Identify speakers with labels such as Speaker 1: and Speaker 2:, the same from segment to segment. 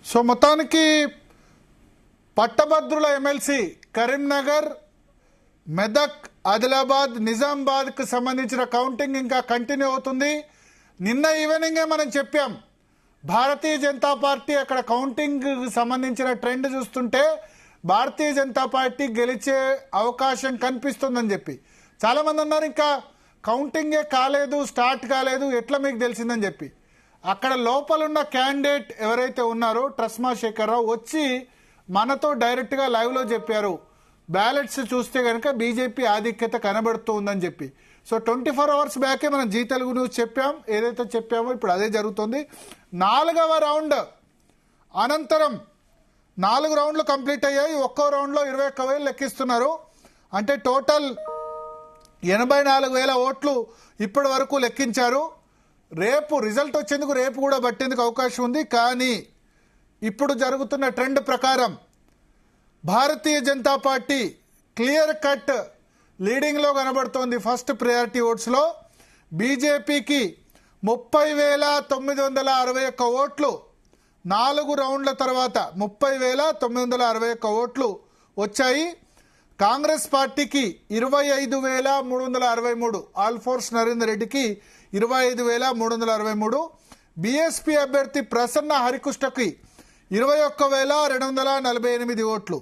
Speaker 1: So మొత్తానికి పట్టభద్రుల MLC Karimnagar, Medak, Adilabad, నిజామాబాద్కు సంబంధించిన కౌంటింగ్ ఇంకా కంటిన్యూ అవుతుంది. నిన్న ఈవినింగే మనం చెప్పాం, భారతీయ జనతా పార్టీ అక్కడ కౌంటింగ్ సంబంధించిన ట్రెండ్ చూస్తుంటే భారతీయ జనతా పార్టీ గెలిచే అవకాశం కనిపిస్తుందని చెప్పి చాలామంది అన్నారు. ఇంకా కౌంటింగే కాలేదు, స్టార్ట్ కాలేదు, ఎట్లా మీకు తెలిసిందని చెప్పి. అక్కడ లోపలున్న క్యాండిడేట్ ఎవరైతే ఉన్నారో ట్రస్మా శేఖర్రావు వచ్చి మనతో డైరెక్ట్గా లైవ్లో చెప్పారు, బ్యాలెట్స్ చూస్తే కనుక బీజేపీ ఆధిక్యత కనబడుతూ ఉందని చెప్పి. సో 24 అవర్స్ బ్యాకే మనం జీ తెలుగు న్యూస్ చెప్పాం, ఏదైతే చెప్పామో ఇప్పుడు అదే జరుగుతుంది. 4వ రౌండ్ అనంతరం 4 రౌండ్లు కంప్లీట్ అయ్యాయి. ఒక్కో రౌండ్లో 21,000 లెక్కిస్తున్నారు. అంటే టోటల్ 84,000 ఓట్లు ఇప్పటి వరకు లెక్కించారు. రేపు రిజల్ట్ వచ్చేందుకు రేపు కూడా పట్టేందుకు అవకాశం ఉంది. కానీ ఇప్పుడు జరుగుతున్న ట్రెండ్ ప్రకారం Bharatiya Janata party clear cut లీడింగ్లో కనబడుతోంది. ఫస్ట్ ప్రయారిటీ ఓట్స్లో బీజేపీకి 30,961 ఓట్లు 4 రౌండ్ల తర్వాత 30,961 ఓట్లు వచ్చాయి. కాంగ్రెస్ పార్టీకి 25,363, ఆల్ఫోర్స్ నరేందర్ రెడ్డికి 25,363, బీఎస్పీ అభ్యర్థి ప్రసన్న హరికృష్ణకి 21,248 ఓట్లు.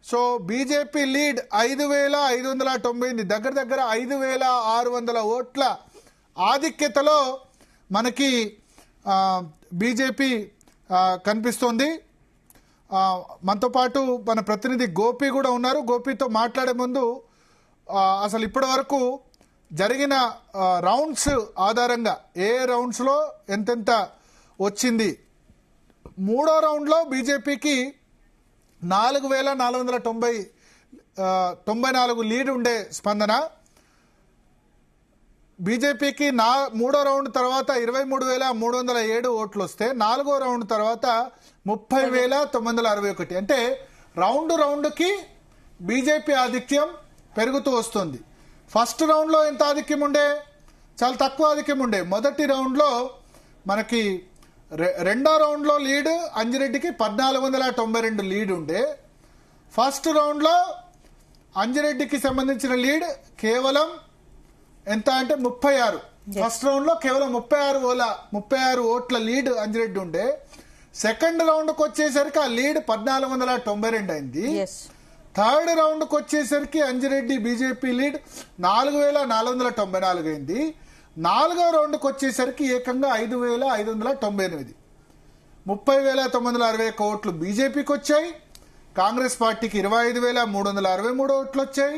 Speaker 1: సో బీజేపీ లీడ్ 5,598, దగ్గర దగ్గర 5,600 ఓట్ల ఆధిక్యతలో మనకి బీజేపీ కనిపిస్తోంది. మనతో పాటు మన ప్రతినిధి గోపి కూడా ఉన్నారు. గోపితో మాట్లాడే ముందు అసలు ఇప్పటి వరకు జరిగిన రౌండ్స్ ఆధారంగా ఏ రౌండ్స్లో ఎంతెంత వచ్చింది. 3వ రౌండ్లో బీజేపీకి 4,494 లీడ్ ఉండే స్పందన. బీజేపీకి 3వ రౌండ్ తర్వాత 23,307 ఓట్లు వస్తే 4వ రౌండ్ తర్వాత 30,961. అంటే రౌండ్కి బీజేపీ ఆధిక్యం పెరుగుతూ వస్తుంది. ఫస్ట్ రౌండ్లో ఎంత ఆధిక్యం ఉండే? చాలా తక్కువ ఆధిక్యం ఉండే. మొదటి రౌండ్లో మనకి 2వ రౌండ్లో లీడ్ అంజిరెడ్డికి 1,492 లీడ్ ఉండే. ఫస్ట్ రౌండ్లో అంజిరెడ్డికి సంబంధించిన లీడ్ కేవలం ఎంత అంటే 36. ఫస్ట్ రౌండ్లో కేవలం 36 ఓట్ల లీడ్ అంజిరెడ్డి ఉండే. సెకండ్ రౌండ్కి వచ్చేసరికి ఆ లీడ్ 1,492 అయింది. థర్డ్ రౌండ్కి వచ్చేసరికి అంజిరెడ్డి బీజేపీ లీడ్ 4,494 అయింది. 4వ రౌండ్కి వచ్చేసరికి ఏకంగా 5,598, 30,961 ఓట్లు బీజేపీకి వచ్చాయి. కాంగ్రెస్ పార్టీకి 25,363 ఓట్లు వచ్చాయి.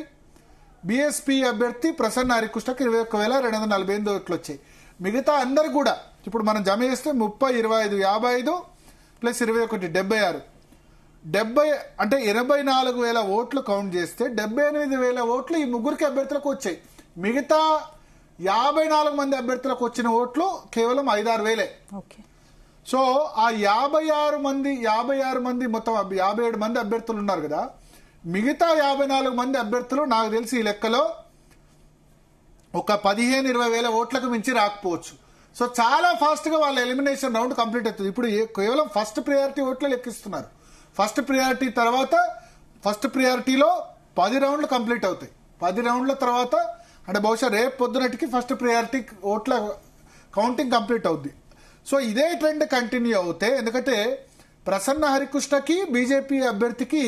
Speaker 1: బీఎస్పీ అభ్యర్థి ప్రసన్న హరికృష్ణకి 21,248 ఓట్లు వచ్చాయి. మిగతా అందరు కూడా ఇప్పుడు మనం జమ చేస్తే 30, 25, 55 ప్లస్ 21, 76, 70 అంటే 84,000 ఓట్లు కౌంట్ చేస్తే 78,000 ఓట్లు ఈ ముగ్గురికి అభ్యర్థులకు వచ్చాయి. మిగతా 54 మంది అభ్యర్థులకు వచ్చిన ఓట్లు కేవలం 5-6 వేలే. సో ఆ 56 మంది మొత్తం 57 మంది అభ్యర్థులు ఉన్నారు కదా, మిగతా 54 మంది అభ్యర్థులు నాకు తెలిసి ఈ లెక్కలో ఒక 15-20 వేల ఓట్లకు మించి రాకపోవచ్చు. సో చాలా ఫాస్ట్గా వాళ్ళ ఎలిమినేషన్ రౌండ్ కంప్లీట్ అవుతుంది. ఇప్పుడు కేవలం ఫస్ట్ ప్రియారిటీ ఓట్లు లెక్కిస్తున్నారు. ఫస్ట్ ప్రియారిటీ తర్వాత ఫస్ట్ ప్రియారిటీలో 10 రౌండ్లు కంప్లీట్ అవుతాయి. 10 రౌండ్ల తర్వాత అంటే బహుశా రేపు పొద్దునటికి ఫస్ట్ ప్రియారిటీ ఓట్ల కౌంటింగ్ కంప్లీట్ అవుద్ది. సో ఇదే ట్రెండ్ కంటిన్యూ అవుతాయి. ఎందుకంటే ప్రసన్న హరికృష్ణకి బీజేపీ అభ్యర్థి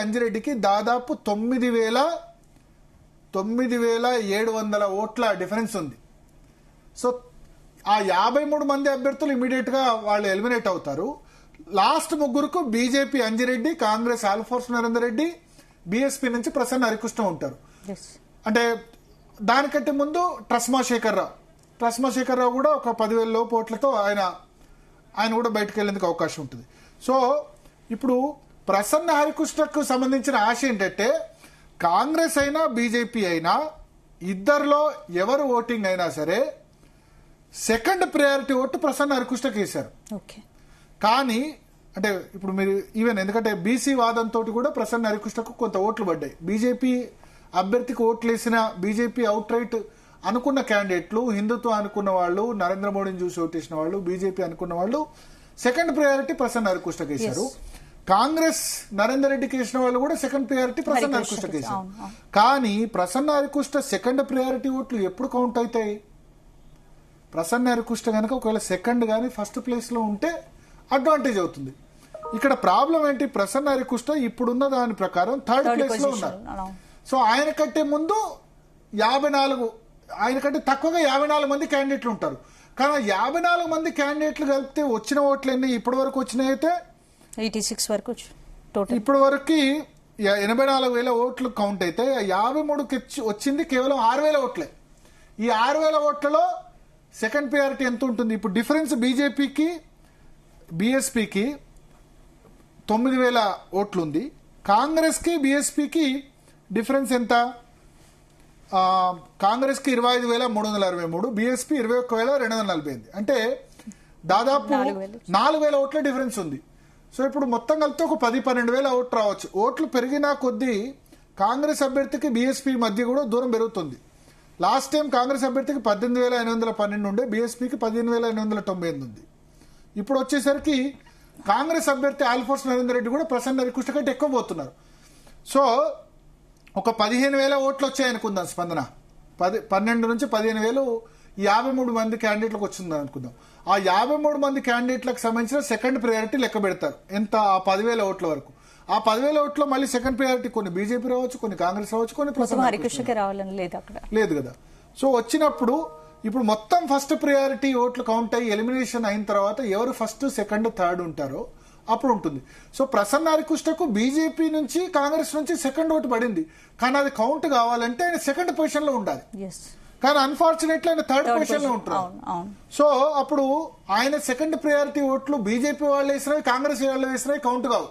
Speaker 1: అంజిరెడ్డికి దాదాపు 9,700 ఓట్ల డిఫరెన్స్ ఉంది. సో ఆ 53 మంది అభ్యర్థులు ఇమీడియట్గా వాళ్ళు ఎలిమినేట్ అవుతారు. లాస్ట్ ముగ్గురుకు బీజేపీ అంజిరెడ్డి, కాంగ్రెస్ ఆల్ఫోర్స్ నరేందర్ రెడ్డి, బీఎస్పీ నుంచి ప్రసన్న హరికృష్ణ ఉంటారు. అంటే దానికంటే ముందు ట్రస్మా శేఖర్రావు కూడా ఒక 10,000 లోపు ఓట్లతో ఆయన కూడా బయటకు వెళ్లేందుకు అవకాశం ఉంటుంది. సో ఇప్పుడు ప్రసన్న హరికృష్ణకు సంబంధించిన ఆశ ఏంటంటే కాంగ్రెస్ అయినా బీజేపీ అయినా ఇద్దరిలో ఎవరు ఓటింగ్ అయినా సరే సెకండ్ ప్రయారిటీ ఓటు ప్రసన్న హరికృష్ణకి వేశారు. కానీ అంటే ఇప్పుడు మీరు ఈవెన్ ఎందుకంటే బీసీ వాదంతో కూడా ప్రసన్న హరికృష్ణకు కొంత ఓట్లు పడ్డాయి. బీజేపీ అభ్యర్థికి ఓట్లు వేసిన బీజేపీ అవుట్ రైట్ అనుకున్న క్యాండిడేట్లు, హిందుత్వం అనుకున్న వాళ్ళు, నరేంద్ర మోడీని చూసి ఓటేసిన వాళ్ళు, బీజేపీ అనుకున్న వాళ్ళు సెకండ్ ప్రయారిటీ ప్రసన్న హరికృష్ణకి వేశారు. కాంగ్రెస్ నరేందర్ రెడ్డికి వేసిన వాళ్ళు కూడా సెకండ్ ప్రయారిటీ ప్రసన్న హరికృష్ణకి వేశారు. కానీ ప్రసన్న హరికృష్ణ సెకండ్ ప్రయారిటీ ఓట్లు ఎప్పుడు కౌంట్ అవుతాయి? ప్రసన్న హరికృష్ణ కనుక ఒకవేళ సెకండ్ కానీ ఫస్ట్ ప్లేస్ లో ఉంటే అడ్వాంటేజ్ అవుతుంది. ఇక్కడ ప్రాబ్లం ఏంటి? ప్రసన్న హరికృష్ణ ఇప్పుడున్న దాని ప్రకారం థర్డ్ ప్లేస్ లో ఉన్నారు. సో ఆయన కంటే ముందు 54, ఆయన కంటే తక్కువగా 54 మంది క్యాండిడేట్లు ఉంటారు. కానీ 54 మంది క్యాండిడేట్లు కలిపితే వచ్చిన ఓట్లు ఎన్ని ఇప్పటి వరకు వచ్చినాయి? అయితే
Speaker 2: 86 వరకు
Speaker 1: ఇప్పటి వరకు 84,000 ఓట్లు కౌంట్ అయితే 53కి వచ్చింది కేవలం 6,000 ఓట్లే. ఈ 6,000 ఓట్లలో సెకండ్ ప్రయారిటీ ఎంత ఉంటుంది? ఇప్పుడు డిఫరెన్స్ బీజేపీకి బీఎస్పీకి 9,000 ఓట్లు ఉంది. కాంగ్రెస్ కి బీఎస్పీకి డిఫరెన్స్ ఎంత? కాంగ్రెస్ కి 25,363, బీఎస్పీ 21,248. అంటే దాదాపు 4,000 ఓట్ల డిఫరెన్స్ ఉంది. సో ఇప్పుడు మొత్తం కలిపితే ఒక 10-12,000 ఓట్లు రావచ్చు. ఓట్లు పెరిగినా కొద్దీ కాంగ్రెస్ అభ్యర్థికి బీఎస్పీ మధ్య కూడా దూరం పెరుగుతుంది. లాస్ట్ టైం కాంగ్రెస్ అభ్యర్థికి 18,812 ఉండే, బీఎస్పీకి 15,898 ఉంది. ఇప్పుడు వచ్చేసరికి కాంగ్రెస్ అభ్యర్థి ఆల్ఫోర్స్ నరేందర్ రెడ్డి కూడా ప్రసన్న హరికృష్ణ కంటే ఎక్కువ పోతున్నారు. సో ఒక 15,000 ఓట్లు వచ్చాయనుకుందాం స్పందన. 12 నుంచి 15,000 53 మంది క్యాండిడేట్లకు వచ్చింది అనుకుందాం. ఆ 53 మంది క్యాండిడేట్లకు సంబంధించిన సెకండ్ ప్రయారిటీ లెక్క పెడతారు. ఎంత? ఆ 10,000 ఓట్ల వరకు. ఆ 10,000 ఓట్లో మళ్ళీ సెకండ్ ప్రయారిటీ కొన్ని బీజేపీ రావచ్చు, కొన్ని కాంగ్రెస్ రావచ్చు, కొన్ని ప్రసన్న
Speaker 2: హరికృష్ణకి రావాలని లేదు
Speaker 1: కదా. సో వచ్చినప్పుడు ఇప్పుడు మొత్తం ఫస్ట్ ప్రయారిటీ ఓట్లు కౌంట్ అయ్యి ఎలిమినేషన్ అయిన తర్వాత ఎవరు ఫస్ట్, సెకండ్, థర్డ్ ఉంటారో అప్పుడు ఉంటుంది. సో ప్రసన్న హరికృష్ణకు బీజేపీ నుంచి కాంగ్రెస్ నుంచి సెకండ్ ఓటు పడింది. కానీ అది కౌంట్ కావాలంటే ఆయన సెకండ్ పొజిషన్ లో ఉండాలి. కానీ అన్ఫార్చునేట్లీ ఆయన థర్డ్ పొజిషన్ లో ఉంటారు. సో అప్పుడు ఆయన సెకండ్ ప్రయారిటీ ఓట్లు బీజేపీ వాళ్ళు వేసినవి, కాంగ్రెస్ వాళ్ళు వేసినవి కౌంట్ కావు.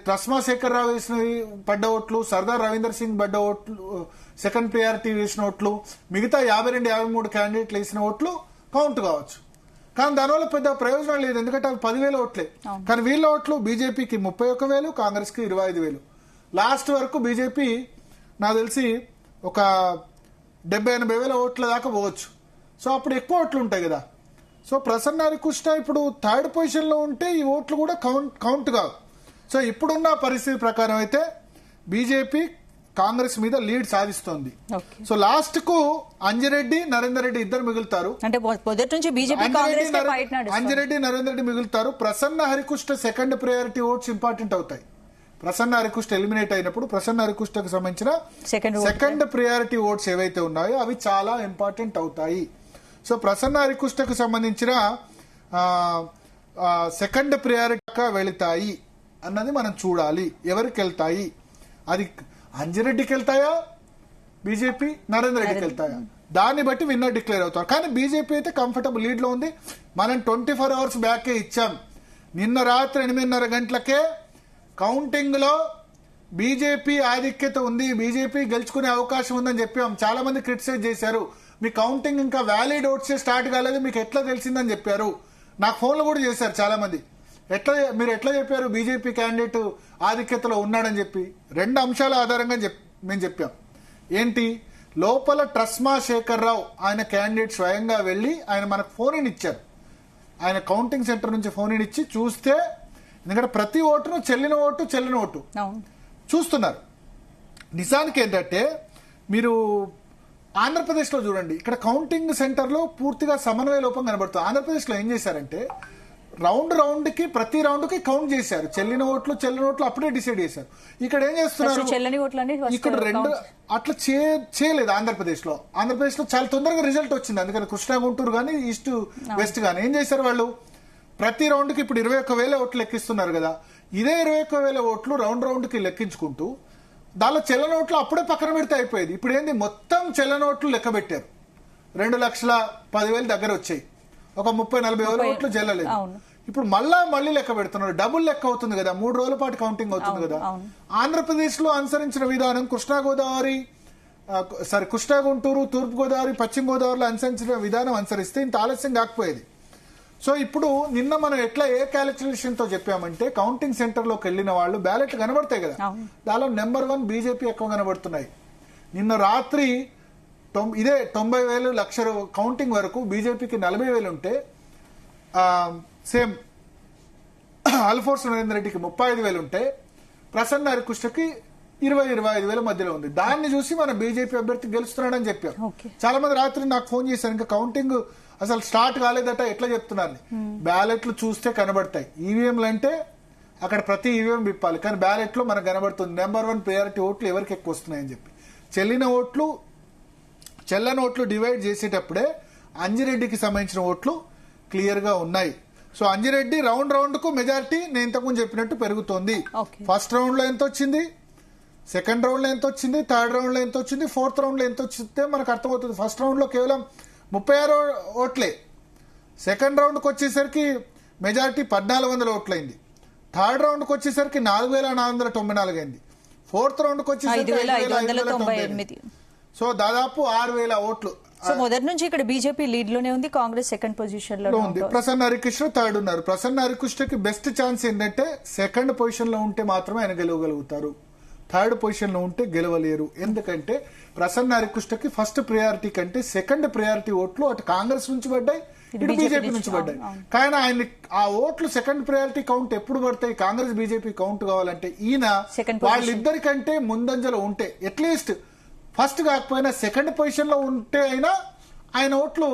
Speaker 1: ట్రస్మా శేఖర్ రావు వేసినవి పడ్డ ఓట్లు, సర్దార్ రవీందర్ సింగ్ పడ్డ ఓట్లు, సెకండ్ ప్రయారిటీ వేసిన ఓట్లు, మిగతా 52-53 క్యాండిడేట్లు వేసిన ఓట్లు కౌంట్ కావచ్చు. కానీ దానివల్ల పెద్ద ప్రయోజనం లేదు, ఎందుకంటే అవి 10,000 ఓట్లే. కానీ వీళ్ళ ఓట్లు బీజేపీకి 31,000, కాంగ్రెస్ కి 25,000. లాస్ట్ వరకు బీజేపీ నాకు తెలిసి ఒక 70-80,000 ఓట్ల దాకా పోవచ్చు. సో అప్పుడు ఎక్కువ ఓట్లు ఉంటాయి కదా. సో ప్రసన్న హరికృష్ణ ఇప్పుడు థర్డ్ పొజిషన్ లో ఉంటే ఈ ఓట్లు కూడా కౌంట్ కావు. సో ఇప్పుడున్న పరిస్థితి ప్రకారం అయితే బీజేపీ కాంగ్రెస్ మీద లీడ్ సాధిస్తోంది. సో లాస్ట్ కు అంజిరెడ్డి, నరేందర్ రెడ్డి ఇద్దరు మిగులుతారు. అంజిరెడ్డి, నరేందర్ రెడ్డి మిగులుతారు. Prasanna Harikrishna second priority votes important అవుతాయి. ప్రసన్న హరికృష్ణ ఎలిమినేట్ అయినప్పుడు ప్రసన్న హరికృష్ణకు సంబంధించిన సెకండ్ ప్రయారిటీ ఓట్స్ ఏవైతే ఉన్నాయో అవి చాలా ఇంపార్టెంట్ అవుతాయి. సో ప్రసన్న హరికృష్ణకు సంబంధించిన సెకండ్ ప్రయారిటీగా వెళతాయి అన్నది మనం చూడాలి. ఎవరికి వెళ్తాయి? అది అంజిరెడ్డికి వెళ్తాయా, బీజేపీ నరేందర్ రెడ్డికి వెళ్తాయా? దాన్ని బట్టి విన్నర్ డిక్లేర్ అవుతారు. కానీ బీజేపీ అయితే కంఫర్టబుల్ లీడ్ లో ఉంది. మనం 24 అవర్స్ బ్యాకే ఇచ్చాం. నిన్న రాత్రి 8:30 గంటలకే కౌంటింగ్ లో బీజేపీ ఆధిక్యత ఉంది, బీజేపీ గెలుచుకునే అవకాశం ఉందని చెప్పాం. చాలా మంది క్రిటిసైజ్ చేశారు, మీ కౌంటింగ్ ఇంకా వ్యాలిడ్ ఓట్స్ స్టార్ట్ కాలేదు, మీకు ఎట్లా తెలిసిందని చెప్పారు. నాకు ఫోన్లు కూడా చేశారు చాలా మంది. మీరు ఎట్లా చెప్పారు బీజేపీ క్యాండిడేట్ ఆధిక్యతలో ఉన్నాడని చెప్పి? 2 అంశాల ఆధారంగా మేము చెప్పాం. ఏంటి? లోపల ట్రస్మా శేఖర్ రావు ఆయన క్యాండిడేట్ స్వయంగా వెళ్లి ఆయన మనకు ఫోన్ ఇన్ ఇచ్చారు. ఆయన కౌంటింగ్ సెంటర్ నుంచి ఫోన్ ఇన్ ఇచ్చి చూస్తే, ఎందుకంటే ప్రతి ఓటును చెల్లిన ఓటు చూస్తున్నారు. నిజానికి ఏంటంటే మీరు ఆంధ్రప్రదేశ్ లో చూడండి, ఇక్కడ కౌంటింగ్ సెంటర్ లో పూర్తిగా సమన్వయ లోపం కనబడుతుంది. ఆంధ్రప్రదేశ్ లో ఏం చేశారంటే రౌండ్ కి ప్రతి రౌండ్ కి కౌంట్ చేశారు. చెల్లిన ఓట్లు అప్పుడే డిసైడ్ చేశారు. ఇక్కడ ఏం చేస్తున్నారు, ఇక్కడ 2 అట్లా చేయలేదు. ఆంధ్రప్రదేశ్ లో చాలా తొందరగా రిజల్ట్ వచ్చింది. అందుకని కృష్ణా, గుంటూరు కానీ, ఈస్ట్ వెస్ట్ కానీ ఏం చేశారు వాళ్ళు, ప్రతి రౌండ్ కి ఇప్పుడు 21,000 ఓట్లు లెక్కిస్తున్నారు కదా, ఇదే 21,000 ఓట్లు రౌండ్ కి లెక్కించుకుంటూ దానిలో చెల్ల నోట్లు అప్పుడే పక్కన పెడితే అయిపోయేది. ఇప్పుడు ఏంది, మొత్తం చెల్ల నోట్లు లెక్క పెట్టారు. 2,10,000 దగ్గర వచ్చాయి. ఒక 30-40 ఓట్లు చెల్లలేదు. ఇప్పుడు మళ్ళీ లెక్క పెడుతున్నారు. డబుల్ లెక్క అవుతుంది కదా, 3 రోజుల పాటు కౌంటింగ్ అవుతుంది కదా. ఆంధ్రప్రదేశ్ లో అనుసరించిన విధానం కృష్ణా, గుంటూరు, తూర్పు గోదావరి, పశ్చిమ గోదావరిలో అనుసరించిన విధానం అనుసరిస్తే ఇంత ఆలస్యం కాకపోయేది. సో ఇప్పుడు నిన్న మనం ఏ క్యాలిక్యులేషన్ తో చెప్పామంటే, కౌంటింగ్ సెంటర్ లోకి వెళ్లిన వాళ్ళు బ్యాలెట్లు కనబడతాయి కదా, దానిలో నెంబర్ 1 బీజేపీ ఎక్కువ కనబడుతున్నాయి. నిన్న రాత్రి ఇదే 90,000 లక్ష కౌంటింగ్ వరకు బీజేపీకి 40,000 ఉంటే సేమ్ అల్ఫోర్స్ నరేందర్ రెడ్డికి 35,000 ఉంటే ప్రసన్న హరికృష్ణకి 20-25,000 మధ్యలో ఉంది. దాన్ని చూసి మన బీజేపీ అభ్యర్థి గెలుస్తున్నాడని చెప్పారు. చాలా మంది రాత్రి నాకు ఫోన్ చేశారు, ఇంకా కౌంటింగ్ అసలు స్టార్ట్ కాలేదట, ఎట్లా చెప్తున్నారు. బ్యాలెట్లు చూస్తే కనబడతాయి. ఈవీఎంలు అంటే అక్కడ ప్రతి ఈవీఎం విప్పాలి, కానీ బ్యాలెట్ లో మనకు కనబడుతుంది నెంబర్ 1 ప్రయారిటీ ఓట్లు ఎవరికి ఎక్కువ వస్తున్నాయని చెప్పి. చెల్లని ఓట్లు డివైడ్ చేసేటప్పుడే అంజిరెడ్డికి సంబంధించిన ఓట్లు క్లియర్ గా ఉన్నాయి. సో అంజిరెడ్డి రౌండ్ కు మెజారిటీ నేను ఇంతకుముందు చెప్పినట్టు పెరుగుతోంది. ఫస్ట్ రౌండ్ లో ఎంత వచ్చింది, సెకండ్ రౌండ్ లో ఎంత వచ్చింది, థర్డ్ రౌండ్ లో ఎంత వచ్చింది, ఫోర్త్ రౌండ్ లో ఎంత వచ్చిందే మనకు అర్థమవుతుంది. ఫస్ట్ రౌండ్ లో కేవలం 36 ఓట్లే, సెకండ్ రౌండ్ కు వచ్చేసరికి మెజారిటీ 1,400 ఓట్లయింది, థర్డ్ రౌండ్ కు వచ్చేసరికి 4,494 అయింది, ఫోర్త్ రౌండ్ కు వచ్చేసరికి 5,598. సో దాదాపు 6,000 ఓట్లు.
Speaker 2: సో మొదటి నుంచి ఇక్కడ బీజేపీ లీడ్ లోనే ఉంది, కాంగ్రెస్ సెకండ్ పొజిషన్ లో ఉంది.
Speaker 1: ప్రసన్న హరికృష్ణ థర్డ్ ఉన్నారు. ప్రసన్న హరికృష్ణకి బెస్ట్ ఛాన్స్ ఏంటంటే సెకండ్ పొజిషన్ లో ఉంటే మాత్రమే ఆయన గెలవగలుగుతారు, థర్డ్ పొజిషన్ లో ఉంటే గెలవలేరు. ఎందుకంటే ప్రసన్న హరికృష్ణకి ఫస్ట్ ప్రయారిటీ కంటే సెకండ్ ప్రయారిటీ ఓట్లు అటు కాంగ్రెస్ నుంచి పడ్డాయి, ఇటు బీజేపీ నుంచి పడ్డాయి. కానీ ఆయన ఆ ఓట్లు సెకండ్ ప్రయారిటీ కౌంట్ ఎప్పుడు పడతాయి, కాంగ్రెస్ బీజేపీ కౌంట్ కావాలంటే ఈయన వాళ్ళిద్దరికంటే ముందంజలో ఉంటే, అట్లీస్ట్ ఫస్ట్ కాకపోయినా సెకండ్ పొజిషన్ లో ఉంటే అయినా ఆయన ఓట్లు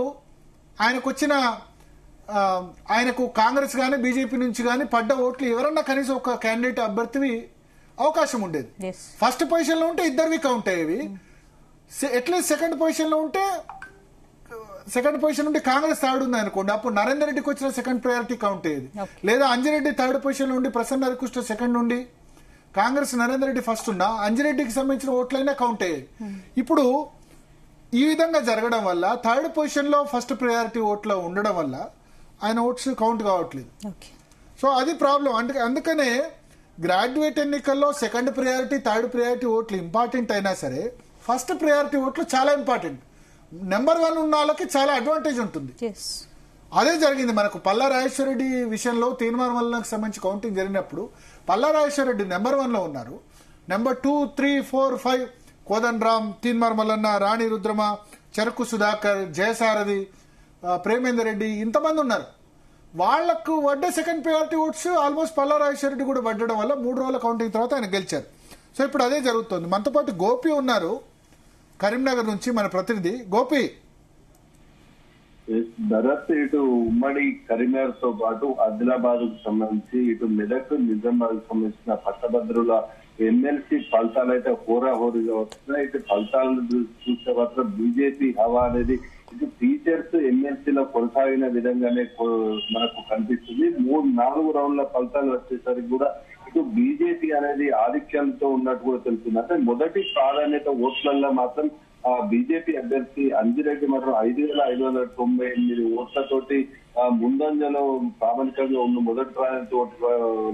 Speaker 1: ఆయనకు కాంగ్రెస్ గానీ బీజేపీ నుంచి గానీ పడ్డ ఓట్లు ఎవరన్నా కనీసం ఒక క్యాండిడేట్ అభ్యర్థివి అవకాశం ఉండేది. ఫస్ట్ పొజిషన్ లో ఉంటే ఇద్దరివి కౌంట్ అయ్యేవి. అట్లీస్ట్ సెకండ్ పొజిషన్ లో ఉంటే, సెకండ్ పొజిషన్ నుండి కాంగ్రెస్ థర్డ్ ఉంది అనుకోండి, అప్పుడు నరేందర్ రెడ్డికి వచ్చిన సెకండ్ ప్రయారిటీ కౌంట్ అయ్యేది. లేదా అంజిరెడ్డి థర్డ్ పొజిషన్ లో ఉండి ప్రసన్న హరికృష్ణ సెకండ్ నుండి కాంగ్రెస్ నరేందర్ రెడ్డి ఫస్ట్ ఉన్నా అంజిరెడ్డికి సంబంధించిన ఓట్లైనా కౌంట్ అయ్యేది. ఇప్పుడు ఈ విధంగా జరగడం వల్ల థర్డ్ పొజిషన్ లో ఫస్ట్ ప్రయారిటీ ఓట్లో ఉండడం వల్ల ఆయన ఓట్స్ కౌంట్ కావట్లేదు. సో అది ప్రాబ్లం. అందుకనే గ్రాడ్యుయేట్ ఎన్నికల్లో సెకండ్ ప్రయారిటీ థర్డ్ ప్రయారిటీ ఓట్లు ఇంపార్టెంట్ అయినా సరే ఫస్ట్ ప్రయారిటీ ఓట్లు చాలా ఇంపార్టెంట్. నెంబర్ 1 ఉన్న వాళ్ళకి చాలా అడ్వాంటేజ్ ఉంటుంది. అదే జరిగింది మనకు పల్లా రాజేశ్వర రెడ్డి విషయంలో తీర్మానం సంబంధించి కౌంటింగ్ జరిగినప్పుడు పల్లా రాజేశ్వర రెడ్డి నెంబర్ 1 లో ఉన్నారు. నెంబర్ 2, 3, 4, 5 కోదండ్ రామ్, తీన్మార్ మల్లన్న, రాణి రుద్రమ, చెరకు సుధాకర్, జయసారథి, ప్రేమేందర్ రెడ్డి ఇంతమంది ఉన్నారు. వాళ్లకు పడ్డ second priority votes almost Palla Rajeshwara Reddy కూడా పడ్డడం వల్ల 3 రోజుల కౌంటింగ్ తర్వాత ఆయన గెలిచారు. సో ఇప్పుడు అదే జరుగుతుంది. మనతో పాటు గోపి ఉన్నారు కరీంనగర్ నుంచి, మన ప్రతినిధి. గోపి,
Speaker 3: భరత్, ఇటు ఉమ్మడి కరీంనగర్ తో పాటు ఆదిలాబాద్ కు సంబంధించి ఇటు మెదక్, నిజామాబాద్ కు సంబంధించిన పట్టభద్రుల ఎమ్మెల్సీ ఫలితాలు అయితే హోరాహోరీగా వస్తున్నాయి. ఇటు ఫలితాలను చూస్తే మాత్రం బీజేపీ హవా అనేది ఇటు టీచర్స్ ఎమ్మెల్సీలో కొనసాగిన విధంగానే మనకు కనిపిస్తుంది. 3-4 రౌండ్ల ఫలితాలు వచ్చేసరికి కూడా ఇటు బీజేపీ అనేది ఆధిక్యంతో ఉన్నట్టు కూడా తెలుస్తుంది. అంటే మొదటి ప్రాధాన్యత ఓట్లలో మాత్రం బీజేపీ అభ్యర్థి అంజిరెడ్డి మాత్రం 5,598 ఓట్లతోటి ముందంజలో ప్రామాణికంగా ఉన్న మొదటి ప్రాధాన్యత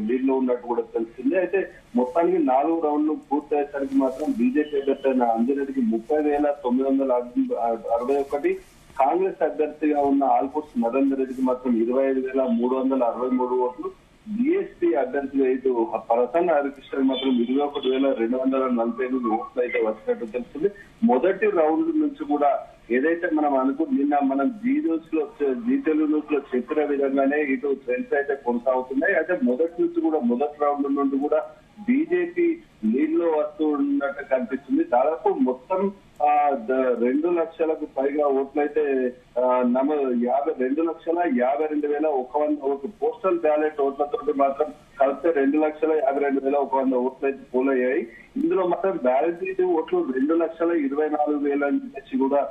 Speaker 3: లీడ్లో ఉన్నట్టు కూడా తెలుస్తుంది. అయితే మొత్తానికి 4 రౌండ్లు పూర్తయ్యేసరికి మాత్రం బీజేపీ అభ్యర్థి అయిన అంజిరెడ్డికి 30,961, కాంగ్రెస్ అభ్యర్థిగా ఉన్న ఆల్ఫోర్స్ నరేందర్ రెడ్డికి మాత్రం 25,363 ఓట్లు, బీఎస్పీ అభ్యర్థిగా ఇటు ప్రసన్న హరికృష్ణ మాత్రం 21,248 ఓట్లు అయితే వచ్చినట్టు తెలుస్తుంది. మొదటి రౌండ్ నుంచి కూడా ఏదైతే మనం నిన్న మనం జీ తెలుగు న్యూస్ లో చెప్పిన విధంగానే ఇటు ట్రెండ్స్ అయితే కొనసాగుతున్నాయి. అయితే మొదటి రౌండ్ నుండి కూడా బీజేపీ లీడ్ లో వస్తున్నట్టు కనిపిస్తుంది. దాదాపు మొత్తం 2 లక్షలకు పైగా ఓట్లయితే 2,52,101 పోస్టల్ బ్యాలెట్ ఓట్లతో మాత్రం కలిస్తే 2,52,100 ఓట్లయితే పోలయ్యాయి. ఇందులో మాత్రం బ్యాలెట్ ఓట్లు 2,24,000 నుంచి కూడా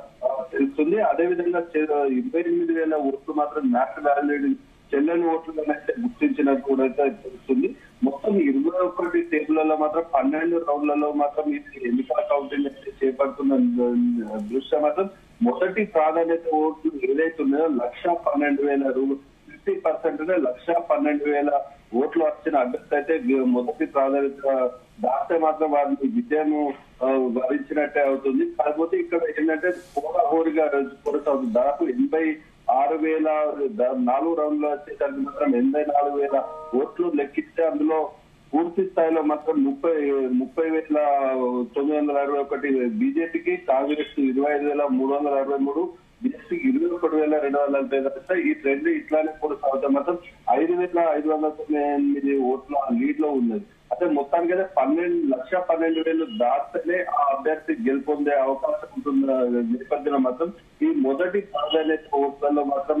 Speaker 3: తెలుస్తుంది. అదేవిధంగా 28,000 ఓట్లు మాత్రం మ్యాక్స్ వ్యాలిడ్ చెల్లని ఓట్లుగానైతే గుర్తించినట్టు కూడా అయితే తెలుస్తుంది. మొత్తం 21 టేబుల్లలో మాత్రం 12 రౌండ్లలో మాత్రం ఇది ఎన్నికల కౌంటింగ్ అయితే చేపడుతున్న దృష్ట్యా మాత్రం మొదటి ప్రాధాన్యత ఓట్లు ఏదైతే ఉన్నాయో 1,12,000 50% 1,12,000 ఓట్లు వచ్చిన అభ్యర్థి అయితే మొదటి ప్రాధాన్యత దాస్తే మాత్రం వారిని విజయం వరించినట్టే అవుతుంది. కాకపోతే ఇక్కడ ఏంటంటే హోరాహోరీగా కొనసాగుతుంది. దాదాపు 86,000 రౌండ్లు వచ్చేసరికి మాత్రం 84,000 ఓట్లు లెక్కిస్తే అందులో పూర్తి స్థాయిలో మాత్రం 30,961 బీజేపీకి, కాంగ్రెస్ 25,363, బీఎస్పీకి 21,240 ఈ ట్రెండ్ ఇట్లానే కొనసాగుతాం. మాత్రం 5,598 ఓట్ల లీడ్ లో ఉన్నది. అంటే మొత్తానికి అయితే 12,12,000 దాటితేనే ఆ అభ్యర్థి గెలుపొందే అవకాశం ఉంటున్న నేపథ్యంలో మాత్రం ఈ మొదటి ప్రాధాన్యత ఓట్లలో మాత్రం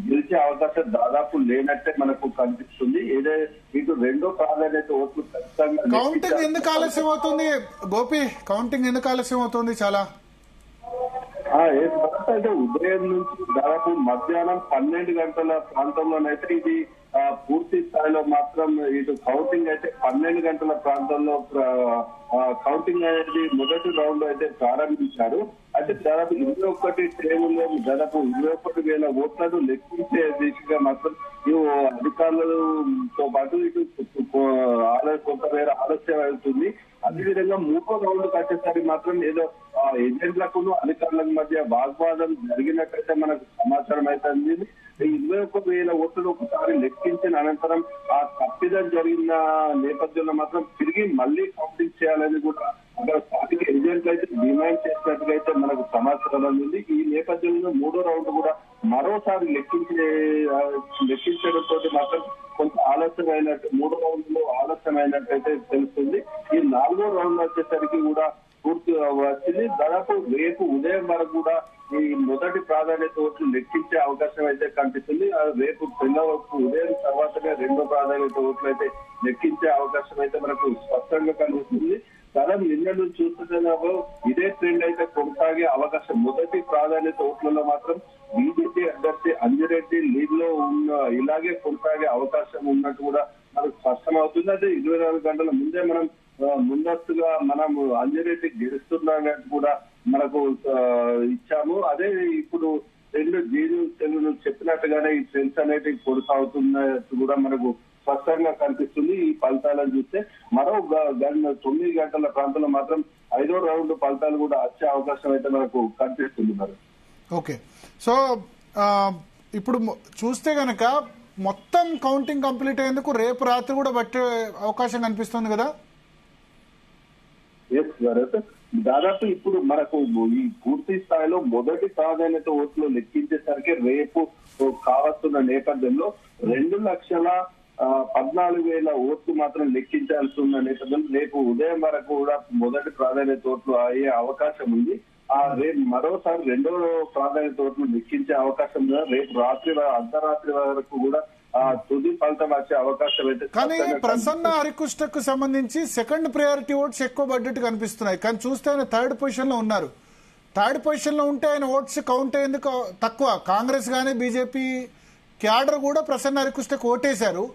Speaker 3: గెలిచే అవకాశం దాదాపు లేనట్టే మనకు కనిపిస్తుంది. ఇటు రెండో ప్రాధాన్యత ఓట్లు ఖచ్చితంగా
Speaker 1: కౌంటింగ్ ఎందుకు ఆలస్యం అవుతుంది గోపి? కౌంటింగ్ ఎందుకు ఆలస్యం అవుతుంది? చాలా
Speaker 3: అయితే ఉదయం నుంచి దాదాపు మధ్యాహ్నం 12 గంటల ప్రాంతంలోనైతే ఇది పూర్తి స్థాయిలో మాత్రం ఇటు కౌంటింగ్ అయితే 12 గంటల ప్రాంతంలో కౌంటింగ్ అనేది మొదటి రౌండ్ అయితే ప్రారంభించారు. అంటే దాదాపు 21 టేబుల్లో దాదాపు 21,000 ఓట్లను లెక్కించే దిశగా మాత్రం అధికారులతో పాటు ఇటు కొంతమేర ఆలస్యం అవుతుంది. అదేవిధంగా మూడో రౌండ్ వచ్చేసరికి మాత్రం ఏదో ఏజెంట్లకు అధికారులకు మధ్య వాగ్వాదం జరిగినట్టయితే మనకు సమాచారం అయితే అందింది. 21,000 ఓట్లను ఒకసారి లెక్కించిన అనంతరం ఆ తప్పిదం జరిగిన నేపథ్యంలో మాత్రం తిరిగి మళ్ళీ కౌంటింగ్ చేయాలని కూడా అక్కడ స్థానిక ఏజెంట్లు అయితే డిమాండ్ చేసినట్టుగా అయితే మనకు సమాచారం అందింది. ఈ నేపథ్యంలో మూడో రౌండ్ కూడా మరోసారి లెక్కించడంతో మాత్రం కొంత ఆలస్యమైనట్టు మూడో రౌండ్ లో ఆలస్యమైనట్టయితే తెలుస్తుంది. ఈ నాలుగో రౌండ్ వచ్చేసరికి కూడా పూర్తి వచ్చింది. దాదాపు రేపు ఉదయం వరకు కూడా ఈ మొదటి ప్రాధాన్యత ఓట్లు లెక్కించే అవకాశం అయితే కనిపిస్తుంది. రేపు తెల్లవరకు ఉదయం తర్వాతనే రెండో ప్రాధాన్యత ఓట్లు అయితే లెక్కించే అవకాశం అయితే మనకు స్పష్టంగా కనిపిస్తుంది. దాదాపు నిన్న నుంచి చూస్తున్నప్పుడు ఇదే ట్రెండ్ అయితే కొనసాగే అవకాశం. మొదటి ప్రాధాన్యత ఓట్లలో మాత్రం బీజేపీ అభ్యర్థి అంజిరెడ్డి లీడ్ లో ఉన్న ఇలాగే కొనసాగే అవకాశం ఉన్నట్టు కూడా మనకు స్పష్టమవుతుంది. అదే 24 గంటల ముందే మనం ముందస్తుగా మనం అంజిరెడ్డి గెలుస్తున్నట్టు కూడా మనకు ఇచ్చాము. అదే ఇప్పుడు రెండు తెలుగు చెప్పినట్టుగానే ఈ ట్రెండ్స్ అనేవి కొనసాగుతున్నట్టు కూడా మనకు స్పష్టంగా కనిపిస్తుంది. ఈ ఫలితాలను చూస్తే మరో 9 గంటల ప్రాంతంలో మాత్రం 5వ రౌండ్ ఫలితాలు కూడా వచ్చే అవకాశం అయితే మనకు కనిపిస్తుంది. మరి
Speaker 1: ఓకే, సో ఇప్పుడు చూస్తే గనక మొత్తం కౌంటింగ్ కంప్లీట్ అయ్యేందుకు రేపు రాత్రి కూడా పట్టే అవకాశం కనిపిస్తుంది కదా?
Speaker 3: దాదాపు ఇప్పుడు మనకు ఈ పూర్తి స్థాయిలో మొదటి ప్రాధాన్యత ఓట్లు లెక్కించేసరికి రేపు కావస్తున్న నేపథ్యంలో 2,14,000 ఓట్లు మాత్రం లెక్కించాల్సి ఉన్న నేపథ్యంలో రేపు ఉదయం వరకు కూడా మొదటి ప్రాధాన్యత ఓట్లు అయ్యే అవకాశం ఉంది. రేపు మరోసారి రెండో ప్రాధాన్యత ఓట్లు లెక్కించే అవకాశం ఉంది. రేపు అర్ధరాత్రి వరకు కూడా తుది ఫలితం వచ్చే అవకాశం అయితే.
Speaker 1: కానీ ప్రసన్న హరికృష్ణకు సంబంధించి సెకండ్ ప్రయారిటీ ఓట్స్ ఎక్కువ పడ్డట్టు కనిపిస్తున్నాయి. కానీ చూస్తే ఆయన థర్డ్ పొజిషన్ లో ఉన్నారు. థర్డ్ పొజిషన్ లో ఉంటే ఆయన ఓట్స్ కౌంట్ అయ్యేందుకు తక్కువ. కాంగ్రెస్ గానీ బీజేపీ క్యాడర్ కూడా ప్రసన్న హరికృష్ణకు ఓటేశారు.